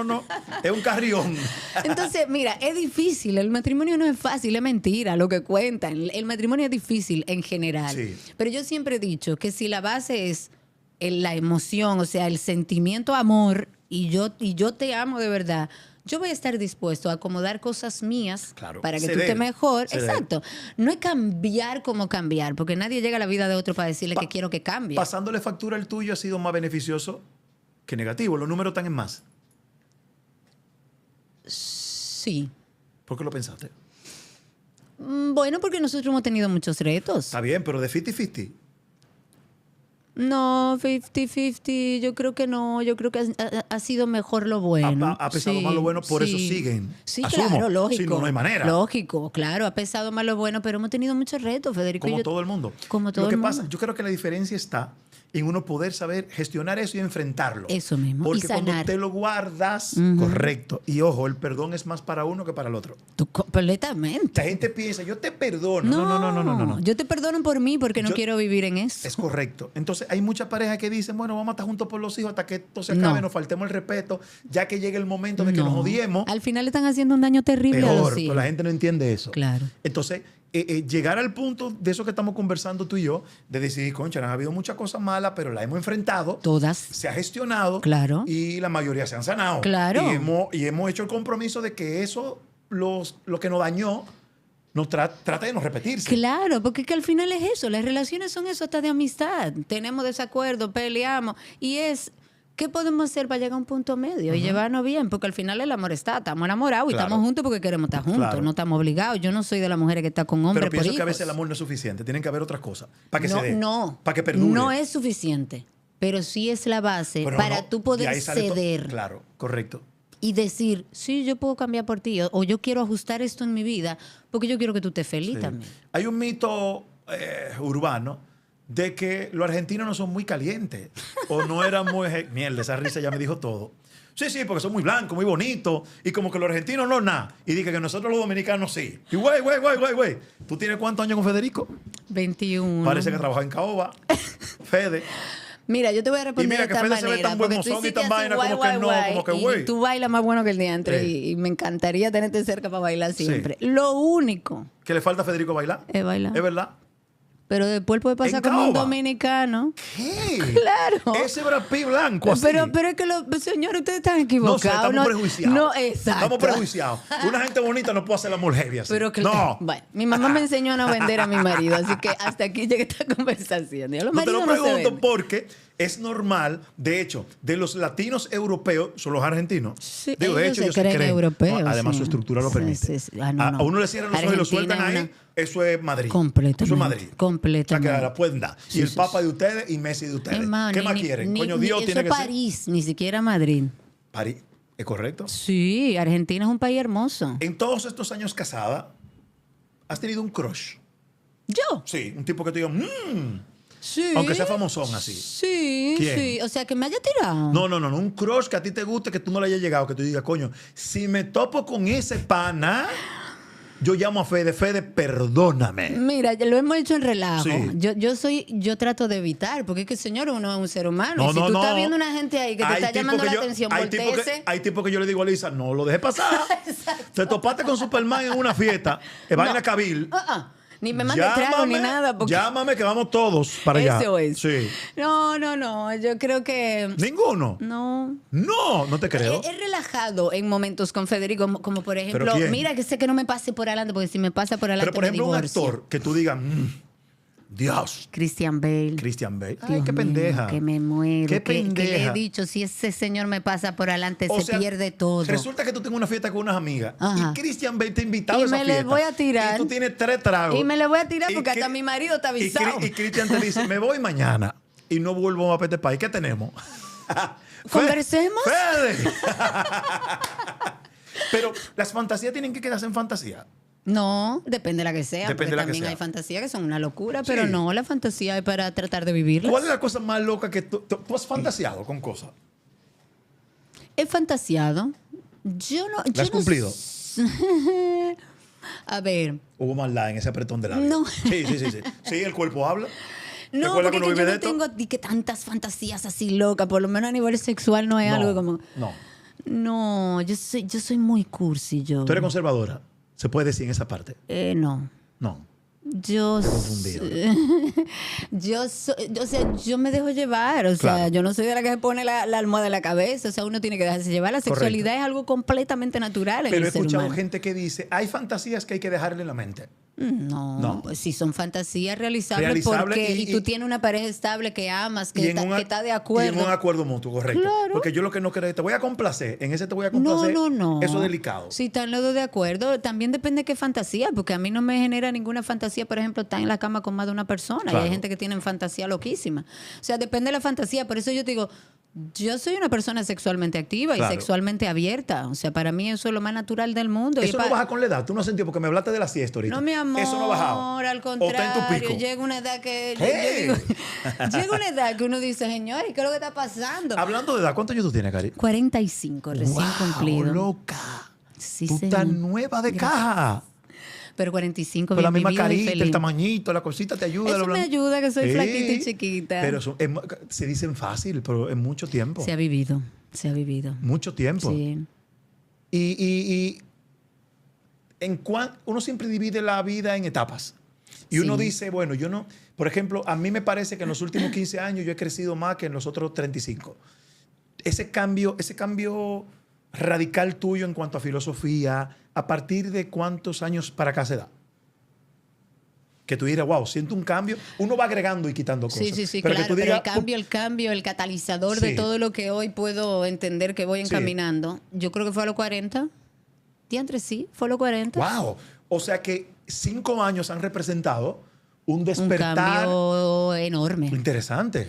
S1: No. Es un carrión.
S2: Entonces, mira, es difícil. El matrimonio no es fácil, es mentira lo que cuentan. El matrimonio es difícil en general.
S1: Sí.
S2: Pero yo siempre he dicho que si la base es la emoción, o sea, el sentimiento amor, y yo te amo de verdad, yo voy a estar dispuesto a acomodar cosas mías
S1: Claro.
S2: para que tú
S1: Ceder.
S2: estés mejor.
S1: Ceder.
S2: Exacto. No es cambiar como cambiar, porque nadie llega a la vida de otro para decirle que quiero que cambie.
S1: Pasándole factura el tuyo ha sido más beneficioso que negativo. Los números están en más.
S2: Sí.
S1: ¿Por qué lo pensaste?
S2: Bueno, porque nosotros hemos tenido muchos retos.
S1: Está bien, pero de 50-50.
S2: No, 50-50, yo creo que no. Yo creo que ha sido mejor lo bueno.
S1: Ha pesado
S2: Sí,
S1: más lo bueno, por eso
S2: sí.
S1: siguen.
S2: Sí,
S1: Asumo.
S2: claro, lógico.
S1: Si no, no hay manera.
S2: Lógico, claro, ha pesado más lo bueno, pero hemos tenido muchos retos, Federico.
S1: Como todo el mundo.
S2: Como todo
S1: Lo que
S2: el
S1: pasa,
S2: mundo.
S1: yo creo que la diferencia está en uno poder saber gestionar eso y enfrentarlo.
S2: Eso mismo.
S1: Porque
S2: Y sanar.
S1: cuando te lo guardas, correcto. Y ojo, el perdón es más para uno que para el otro.
S2: Tú completamente.
S1: La gente piensa, yo te perdono. No.
S2: Yo te perdono por mí porque no
S1: Yo-
S2: quiero vivir en eso.
S1: Es correcto. Entonces, hay muchas parejas que dicen, bueno, vamos a estar juntos por los hijos hasta que esto se acabe,
S2: No.
S1: nos faltemos el respeto, ya que llegue el momento de que
S2: No.
S1: nos odiemos.
S2: Al final le están haciendo un daño terrible a
S1: Peor,
S2: los
S1: pero
S2: hijos.
S1: la gente no entiende eso.
S2: Claro.
S1: Entonces, llegar al punto de eso que estamos conversando tú y yo, de decidir, concha, han habido muchas cosas malas, pero las hemos enfrentado,
S2: Todas.
S1: se ha gestionado
S2: Claro.
S1: y la mayoría se han sanado.
S2: Claro.
S1: Y hemos hecho el compromiso de que eso, lo que nos dañó, trata de no repetirse.
S2: Claro, porque es que al final es eso. Las relaciones son eso hasta de amistad. Tenemos desacuerdos, peleamos. Y es, ¿qué podemos hacer para llegar a un punto medio y llevarnos bien? Porque al final el amor está. Estamos enamorados y
S1: Claro.
S2: estamos juntos porque queremos estar juntos.
S1: Claro.
S2: No estamos obligados. Yo no soy de las mujeres que está con hombres
S1: Pero pienso
S2: por
S1: que a veces
S2: hijos.
S1: el amor no es suficiente. Tienen que haber otras cosas para que
S2: no,
S1: se dé.
S2: no.
S1: Para que perdure.
S2: No es suficiente. Pero sí es la base
S1: Pero
S2: para
S1: no,
S2: tú
S1: de
S2: poder
S1: ahí sale
S2: ceder
S1: Claro, correcto.
S2: y decir, sí, yo puedo cambiar por ti o yo quiero ajustar esto en mi vida porque yo quiero que tú estés feliz
S1: Sí.
S2: también.
S1: Hay un mito urbano de que los argentinos no son muy calientes o no eran muy... Mierda, esa risa ya me dijo todo. Sí, porque son muy blancos, muy bonitos y como que los argentinos no nada. Y dije que nosotros los dominicanos sí. Y güey. ¿Tú tienes cuántos años con Federico?
S2: 21.
S1: Parece que trabaja en Caoba. Fede.
S2: Mira, yo te voy a
S1: Y
S2: responder
S1: mira
S2: de
S1: que
S2: esta
S1: Fede se ve
S2: manera.
S1: tan buen
S2: porque tú
S1: mozón y
S2: hiciste
S1: tan
S2: así,
S1: vaina como que no, como que
S2: y
S1: güey.
S2: tú bailas más bueno que el diantre
S1: Sí.
S2: y me encantaría tenerte cerca para bailar
S1: Sí.
S2: siempre. Lo único
S1: ¿Qué le falta a Federico bailar?
S2: es bailar.
S1: ¿Es verdad?
S2: Pero después puede pasar
S1: ¿En
S2: como un
S1: Caoba?
S2: dominicano.
S1: ¿Qué?
S2: Claro.
S1: Ese Brad Pitt blanco así.
S2: Pero es que los señores, ustedes están
S1: No
S2: equivocados.
S1: sé, estamos prejuiciados.
S2: No, exacto.
S1: Estamos prejuiciados. Una gente bonita no puede hacer la amor heavy así.
S2: Pero que
S1: no.
S2: bueno, mi mamá me enseñó a no vender a mi marido, así que hasta aquí llega esta conversación. Yo, los
S1: No te lo
S2: maridos no se
S1: pregunto
S2: venden.
S1: porque es normal, de hecho, de los latinos europeos son los argentinos.
S2: Sí,
S1: Digo, de
S2: ellos
S1: hecho,
S2: se
S1: ellos se
S2: creen
S1: creen.
S2: europeos,
S1: No, además,
S2: sí.
S1: su estructura lo
S2: Sí,
S1: permite.
S2: sí. Ah, no,
S1: a
S2: no.
S1: uno le cierran los ojos y lo
S2: Argentina
S1: sueltan ahí.
S2: es una-
S1: Eso es Madrid.
S2: Completamente,
S1: Eso es Madrid.
S2: completamente.
S1: O sea, que la pueden dar.
S2: Sí,
S1: y el
S2: sí,
S1: Papa de ustedes y Messi de ustedes.
S2: Es más,
S1: ¿Qué más quieren? Coño, Dios
S2: eso
S1: tiene
S2: es
S1: que ser.
S2: París, ni siquiera Madrid.
S1: París. ¿Es correcto?
S2: Sí, Argentina es un país hermoso.
S1: En todos estos años casada, ¿has tenido un crush?
S2: ¿Yo?
S1: Sí, un tipo que te diga,
S2: Sí.
S1: aunque sea famosón así.
S2: Sí,
S1: ¿Quién?
S2: sí. O sea, que me haya tirado.
S1: No, un crush que a ti te guste, que tú no le hayas llegado, que tú digas, coño, si me topo con ese pana, yo llamo a Fede, perdóname.
S2: Mira, ya lo hemos hecho en relajo.
S1: Sí.
S2: Yo trato de evitar, porque es que, señor, uno es un ser humano.
S1: No,
S2: y si
S1: no,
S2: tú
S1: no.
S2: estás viendo una gente ahí que te está
S1: tipos
S2: llamando
S1: que
S2: la
S1: yo-
S2: atención,
S1: hay tipos
S2: volteese.
S1: hay tipos que yo le digo a Lisa, no lo dejes pasar. Te topaste con Superman en una fiesta, vaina
S2: No.
S1: Cabil.
S2: Ni me mandes trago ni nada. Porque
S1: Llámame que vamos todos para allá.
S2: eso es.
S1: Sí.
S2: No. Yo creo que.
S1: ¿Ninguno?
S2: No.
S1: No te creo.
S2: He relajado en momentos con Federico, como por ejemplo,
S1: ¿Pero quién?
S2: mira que sé que no me pase por adelante, porque si me pasa por adelante
S1: Pero, por
S2: me
S1: ejemplo, un
S2: divorcio.
S1: actor que tú digas, Dios,
S2: Christian Bale.
S1: Christian Bale. Ay,
S2: Dios
S1: qué
S2: mío,
S1: pendeja.
S2: que me muero.
S1: Qué
S2: que le
S1: pendeja.
S2: he dicho, si ese señor me pasa por adelante,
S1: O
S2: se
S1: sea,
S2: pierde todo.
S1: Resulta que tú tengas una fiesta con unas amigas
S2: Ajá.
S1: y Christian Bale te ha invitado
S2: Y
S1: a esa
S2: me
S1: fiesta.
S2: le voy a tirar.
S1: Y tú tienes 3 tragos.
S2: Y me le voy a tirar
S1: Y
S2: porque hasta
S1: Cri-
S2: mi marido está
S1: y
S2: avisado.
S1: Y Christian te dice, me voy mañana y no vuelvo a Pete País. ¿Qué tenemos?
S2: ¿Conversemos?
S1: Fede. Pero las fantasías tienen que quedarse en fantasía.
S2: No, depende de la que sea.
S1: Depende
S2: Porque
S1: de la que
S2: también
S1: sea.
S2: hay fantasías que son una locura,
S1: Sí.
S2: pero no, la fantasía es para tratar de vivirla.
S1: ¿Cuál es la cosa más loca que tú has fantaseado con cosas?
S2: He fantasiado. Yo no.
S1: ¿La has cumplido?
S2: A ver.
S1: Hubo maldad en ese apretón de labio.
S2: No.
S1: Sí. Sí, el cuerpo habla.
S2: No,
S1: ¿Recuerda
S2: porque
S1: que uno
S2: es que
S1: vive
S2: yo
S1: de
S2: no
S1: esto?
S2: tengo di que tantas fantasías así locas, por lo menos a nivel sexual no es
S1: No,
S2: algo como.
S1: No.
S2: No, yo soy muy cursi yo.
S1: ¿Tú eres conservadora? ¿Se puede decir en esa parte?
S2: No.
S1: No.
S2: Yo,
S1: Confundido.
S2: o sea, yo me dejo llevar, o sea,
S1: Claro.
S2: yo no soy de la que se pone la almohada en la cabeza, o sea, uno tiene que dejarse llevar. La sexualidad es algo completamente natural en
S1: Pero he
S2: el ser
S1: escuchado
S2: humano.
S1: gente que dice, hay fantasías que hay que dejarle en la mente.
S2: No, pues si son fantasías realizables,
S1: Realizable
S2: porque
S1: y-
S2: tú tienes una pareja estable que amas, que,
S1: Y en
S2: que está de
S1: Y en
S2: acuerdo.
S1: un acuerdo mutuo, correcto.
S2: Claro.
S1: Porque yo lo que no creo es, te voy a complacer, en ese te voy a
S2: No,
S1: complacer.
S2: no.
S1: Eso es delicado.
S2: Si están los dos de acuerdo, también depende de qué fantasía, porque a mí no me genera ninguna fantasía, por ejemplo, estar en la cama con más de una persona. Y
S1: Claro.
S2: hay gente que tiene fantasía loquísima. O sea, depende de la fantasía. Por eso yo te digo, Yo soy una persona sexualmente activa
S1: Claro.
S2: y sexualmente abierta. O sea, para mí eso es lo más natural del mundo.
S1: Eso no baja con la edad. Tú no has sentido, porque me hablaste de la siesta ahorita.
S2: No, mi amor,
S1: Eso no ha bajado.
S2: al
S1: ¿O está en tu
S2: contrario,
S1: pico?
S2: llega una edad que...
S1: ¿Qué?
S2: yo digo, llega una edad que uno dice, señor, ¿y qué es lo que está pasando?
S1: Hablando de edad, ¿cuántos años tú tienes, Cari?
S2: 45, recién
S1: Wow,
S2: cumplido.
S1: loca.
S2: Sí,
S1: Tú
S2: señor.
S1: estás nueva de caja.
S2: Pero 45
S1: Con la
S2: bien
S1: misma
S2: vivido y
S1: carita,
S2: feliz.
S1: el tamañito, la cosita te ayuda.
S2: Eso
S1: lo
S2: me
S1: blanco.
S2: ayuda, que soy
S1: Sí,
S2: flaquita y chiquita.
S1: Pero se dicen fácil, pero es mucho tiempo.
S2: Se ha vivido, se ha vivido.
S1: Mucho tiempo.
S2: Sí.
S1: Y uno siempre divide la vida en etapas. Y uno
S2: Sí.
S1: dice, bueno, yo no... Por ejemplo, a mí me parece que en los últimos 15 años yo he crecido más que en los otros 35. Ese cambio radical tuyo en cuanto a filosofía, ¿a partir de cuántos años para acá se da? Que tú dirás, wow, siento un cambio. Uno va agregando y quitando cosas.
S2: Sí,
S1: pero
S2: claro.
S1: que tú
S2: Pero
S1: digas,
S2: el cambio, el catalizador de
S1: Sí.
S2: todo lo que hoy puedo entender que voy
S1: Sí.
S2: encaminando, yo creo que fue a los 40. Diantre, sí, fue a los 40.
S1: wow. O sea que 5 años han representado un
S2: Un
S1: despertar
S2: cambio enorme.
S1: interesante.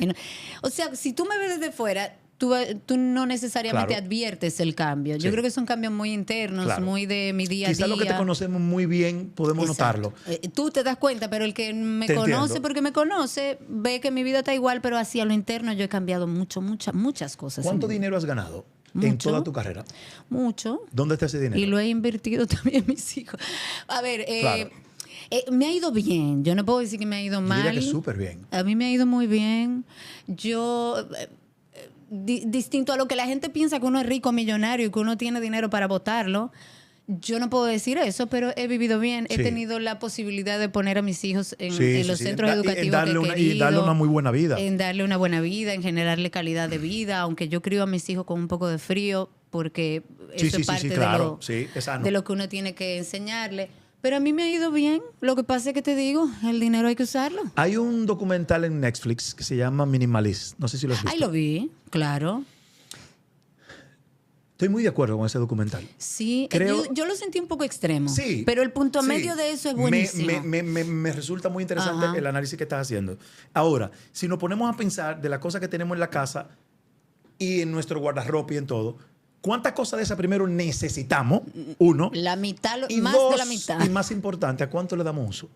S2: O sea, si tú me ves desde fuera, tú no necesariamente
S1: Claro.
S2: adviertes el cambio. Yo
S1: Sí.
S2: creo que son cambios muy internos,
S1: Claro.
S2: muy de mi día a
S1: Quizás
S2: día.
S1: lo que te conocemos muy bien podemos
S2: Exacto.
S1: notarlo.
S2: Tú te das cuenta, pero el que me
S1: Te
S2: conoce
S1: entiendo.
S2: porque me conoce, ve que mi vida está igual, pero hacia lo interno yo he cambiado muchas cosas.
S1: ¿Cuánto
S2: en mi vida.
S1: dinero has ganado en
S2: Mucho.
S1: toda tu carrera?
S2: Mucho.
S1: ¿Dónde está ese dinero?
S2: Y lo he invertido también en mis hijos. A ver,
S1: Claro.
S2: me ha ido bien. Yo no puedo decir que me ha ido
S1: Yo
S2: mal.
S1: diría que súper bien.
S2: A mí me ha ido muy bien. Yo, distinto a lo que la gente piensa que uno es rico, millonario y que uno tiene dinero para votarlo, yo no puedo decir eso, pero he vivido bien. He
S1: Sí.
S2: tenido la posibilidad de poner a mis hijos en,
S1: Sí,
S2: en
S1: sí,
S2: los
S1: sí.
S2: centros educativos que he
S1: Y
S2: querido,
S1: darle una muy buena vida.
S2: en darle una buena vida, en generarle calidad de vida, aunque yo crío a mis hijos con un poco de frío, porque
S1: Sí,
S2: eso
S1: sí,
S2: es parte
S1: sí, claro. Sí, es sano.
S2: de lo que uno tiene que enseñarle. Pero a mí me ha ido bien. Lo que pasa es que te digo, el dinero hay que usarlo.
S1: Hay un documental en Netflix que se llama Minimalist. No sé si lo has visto.
S2: Ahí lo vi, claro.
S1: Estoy muy de acuerdo con ese documental.
S2: Sí,
S1: Creo-
S2: yo lo sentí un poco extremo.
S1: Sí.
S2: Pero el punto
S1: sí.
S2: medio de eso es buenísimo.
S1: Me resulta muy interesante
S2: Ajá.
S1: el análisis que estás haciendo. Ahora, si nos ponemos a pensar de las cosas que tenemos en la casa y en nuestro guardarropa y en todo, ¿cuántas cosas de esas primero necesitamos? Uno.
S2: La mitad,
S1: Y
S2: más
S1: dos,
S2: de la mitad.
S1: y más importante, ¿a cuánto le damos uso?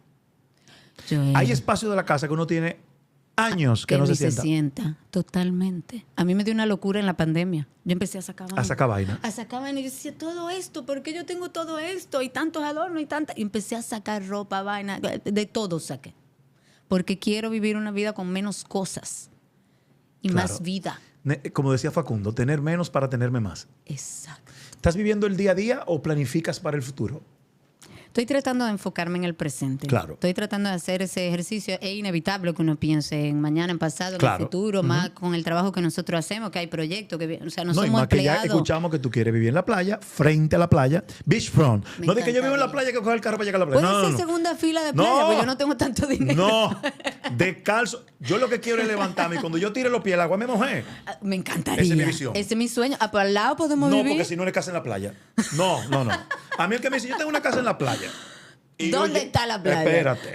S2: Yo,
S1: Hay espacios de la casa que uno tiene años que no
S2: ni
S1: se sienta.
S2: totalmente. A mí me dio una locura en la pandemia. Yo empecé a sacar vaina.
S1: A sacar vaina.
S2: A sacar vaina. Y yo decía, todo esto, ¿por qué yo tengo todo esto? Y tantos adornos y tanta. Y empecé a sacar ropa, vaina, de todo saqué. Porque quiero vivir una vida con menos cosas y
S1: Claro.
S2: más vida.
S1: Como decía Facundo, tener menos para tenerme más.
S2: Exacto.
S1: ¿Estás viviendo el día a día o planificas para el futuro?
S2: Estoy tratando de enfocarme en el presente.
S1: Claro.
S2: Estoy tratando de hacer ese ejercicio. Es inevitable que uno piense en mañana, en pasado,
S1: Claro.
S2: en el futuro, más con el trabajo que nosotros hacemos, que hay proyectos, o sea, no
S1: y
S2: somos
S1: más que ya
S2: empleados.
S1: escuchamos que tú quieres vivir en la playa, frente a la playa, beachfront.
S2: Me
S1: No de que yo vivo en la
S2: encantaría.
S1: playa que coger el carro para llegar a la playa.
S2: Puede
S1: No,
S2: ser
S1: no, no.
S2: segunda fila de playa,
S1: No.
S2: porque yo no tengo tanto dinero.
S1: No, descalzo. Yo lo que quiero es levantarme y cuando yo tire los pies al agua me mojé.
S2: Ah, me encantaría.
S1: Esa es mi visión.
S2: Ese es mi sueño. Ah, por al lado podemos
S1: No,
S2: vivir.
S1: porque si no le casa en la playa. No, no, no. A mí el que me dice, yo tengo una casa en la playa. Y
S2: ¿Dónde está la playa?
S1: Espérate.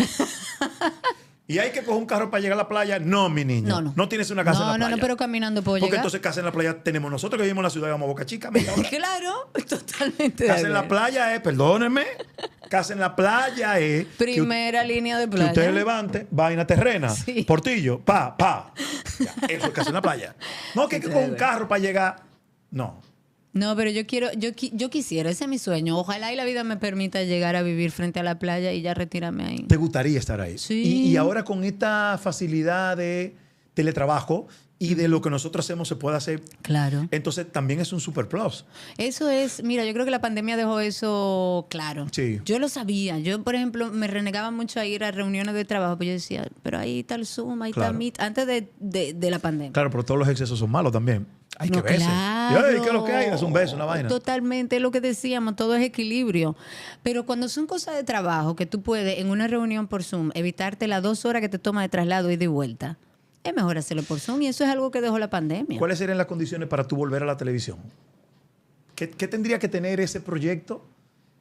S1: Y hay que coger un carro para llegar a la playa. No, mi niño.
S2: No, no.
S1: No tienes una casa en la playa.
S2: No, pero caminando puedo
S1: Porque
S2: llegar.
S1: entonces casa en la playa tenemos nosotros que vivimos en la ciudad, vamos a Boca Chica. media hora.
S2: Claro, totalmente. de
S1: Casa en la
S2: acuerdo.
S1: playa es, perdónenme, casa en la playa es
S2: Primera línea de
S1: que
S2: playa.
S1: usted levante, vaina terrena,
S2: Sí.
S1: portillo, pa. Ya, eso es casa en la playa. No que hay que coger un carro para llegar. No.
S2: No, pero yo quisiera, ese es mi sueño. Ojalá y la vida me permita llegar a vivir frente a la playa y ya retirarme ahí.
S1: ¿Te gustaría estar ahí?
S2: Sí.
S1: Y ahora con esta facilidad de teletrabajo y de lo que nosotros hacemos se puede hacer,
S2: Claro.
S1: entonces también es un super plus.
S2: Eso es, mira, yo creo que la pandemia dejó eso claro.
S1: Sí.
S2: Yo lo sabía. Yo, por ejemplo, me renegaba mucho a ir a reuniones de trabajo, pues yo decía, pero ahí está el Zoom, ahí
S1: Claro.
S2: está Meet, antes de la pandemia.
S1: Claro, pero todos los excesos son malos también. Hay que
S2: No,
S1: verse.
S2: claro.
S1: ¿Qué es lo que hay? Es un beso, una vaina.
S2: Totalmente lo que decíamos, todo es equilibrio. Pero cuando son cosas de trabajo, que tú puedes en una reunión por Zoom evitarte las 2 horas que te toma de traslado y de vuelta, es mejor hacerlo por Zoom y eso es algo que dejó la pandemia.
S1: ¿Cuáles serían las condiciones para tú volver a la televisión? ¿Qué tendría que tener ese proyecto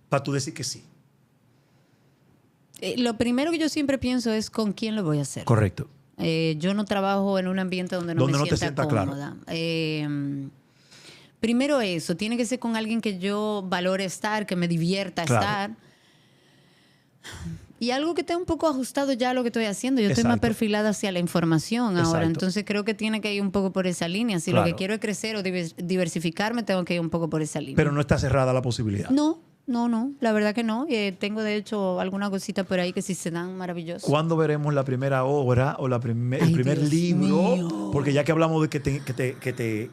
S1: para tú decir que sí?
S2: Lo primero que yo siempre pienso es con quién lo voy a hacer.
S1: Correcto.
S2: Yo no trabajo en un ambiente donde no me sienta cómoda.
S1: Claro.
S2: Primero eso, tiene que ser con alguien que yo valore estar, que me divierta estar. Y algo que esté un poco ajustado ya a lo que estoy haciendo. Yo estoy más perfilada hacia la información ahora. Entonces creo que tiene que ir un poco por esa línea. Si lo que quiero es crecer o diversificarme, tengo que ir un poco por esa línea.
S1: Pero no está cerrada la posibilidad.
S2: No. La verdad que no. Tengo, de hecho, alguna cosita por ahí que sí se dan maravillosas.
S1: ¿Cuándo veremos la primera obra o el primer libro?
S2: Mío.
S1: Porque ya que hablamos de que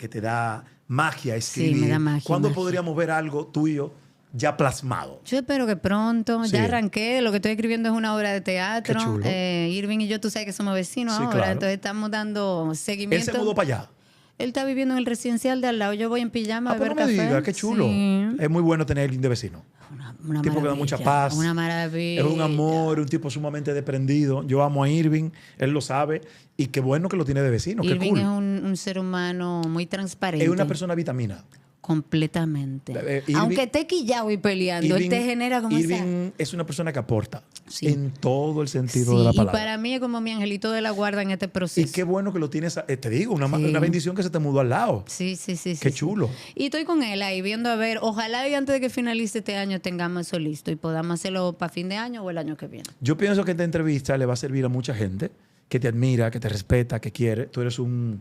S1: te da magia escribir,
S2: sí, me da magia.
S1: ¿Cuándo podríamos ver algo tuyo ya plasmado?
S2: Yo espero que pronto. Sí. Ya arranqué. Lo que estoy escribiendo es una obra de teatro.
S1: Qué chulo.
S2: Irving y yo, tú sabes que somos vecinos
S1: Sí,
S2: ahora.
S1: claro.
S2: Entonces estamos dando seguimiento.
S1: Él se mudó para allá.
S2: Él está viviendo en el residencial de al lado. Yo voy en pijama a beber
S1: no me
S2: café.
S1: diga, qué chulo.
S2: Sí.
S1: Es muy bueno tener alguien de vecino.
S2: Una
S1: un tipo que da mucha paz.
S2: Una maravilla.
S1: Es un amor, un tipo sumamente desprendido. Yo amo a Irving, él lo sabe. Y qué bueno que lo tiene de vecino.
S2: Irving
S1: qué cool.
S2: Es un ser humano muy transparente.
S1: Es una persona vitamina.
S2: Completamente.
S1: Irving,
S2: aunque esté quillado y peleando, él te genera como
S1: Irving es una persona que aporta en todo el sentido
S2: sí,
S1: de la palabra.
S2: Y para mí es como mi angelito de la guarda en este proceso.
S1: Y qué bueno que lo tienes, te digo, una bendición que se te mudó al lado.
S2: Sí.
S1: Qué chulo.
S2: Y estoy con él ahí viendo a ver, ojalá y antes de que finalice este año tengamos eso listo y podamos hacerlo para fin de año o el año que viene.
S1: Yo pienso que esta entrevista le va a servir a mucha gente que te admira, que te respeta, que quiere. Tú eres un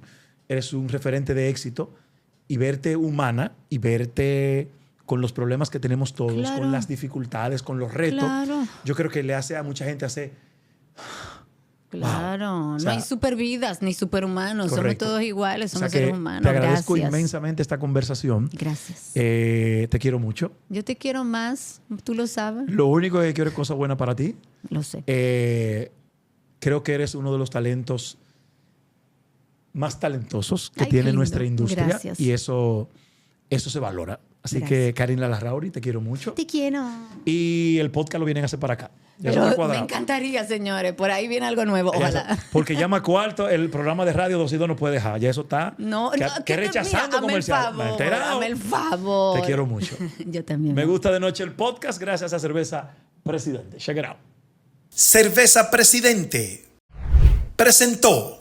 S1: referente de éxito. Y verte humana y verte con los problemas que tenemos todos, con las dificultades, con los retos. Yo creo que le hace a mucha gente hacer...
S2: Claro,
S1: wow.
S2: O sea, no hay supervidas ni superhumanos, somos todos iguales, somos seres humanos.
S1: Te agradezco inmensamente esta conversación.
S2: Gracias.
S1: Te quiero mucho.
S2: Yo te quiero más, tú lo sabes.
S1: Lo único que quiero es cosa buena para ti.
S2: Lo sé.
S1: Creo que eres uno de los talentos más talentosos que tiene nuestra industria.
S2: Gracias.
S1: Y eso se valora. Así que, Karina Larrauri, te quiero mucho.
S2: Te quiero.
S1: Y el podcast lo vienen a hacer para acá.
S2: Pero me encantaría, señores. Por ahí viene algo nuevo. Ojalá.
S1: Porque llama cuarto, el programa de Radio 2 y 2 no puede dejar. Ya eso está. Que rechazando comercial.
S2: Hazme el favor.
S1: Te quiero mucho.
S2: Yo también.
S1: Me gusta de noche el podcast gracias a Cerveza Presidente. Check it out.
S3: Cerveza Presidente presentó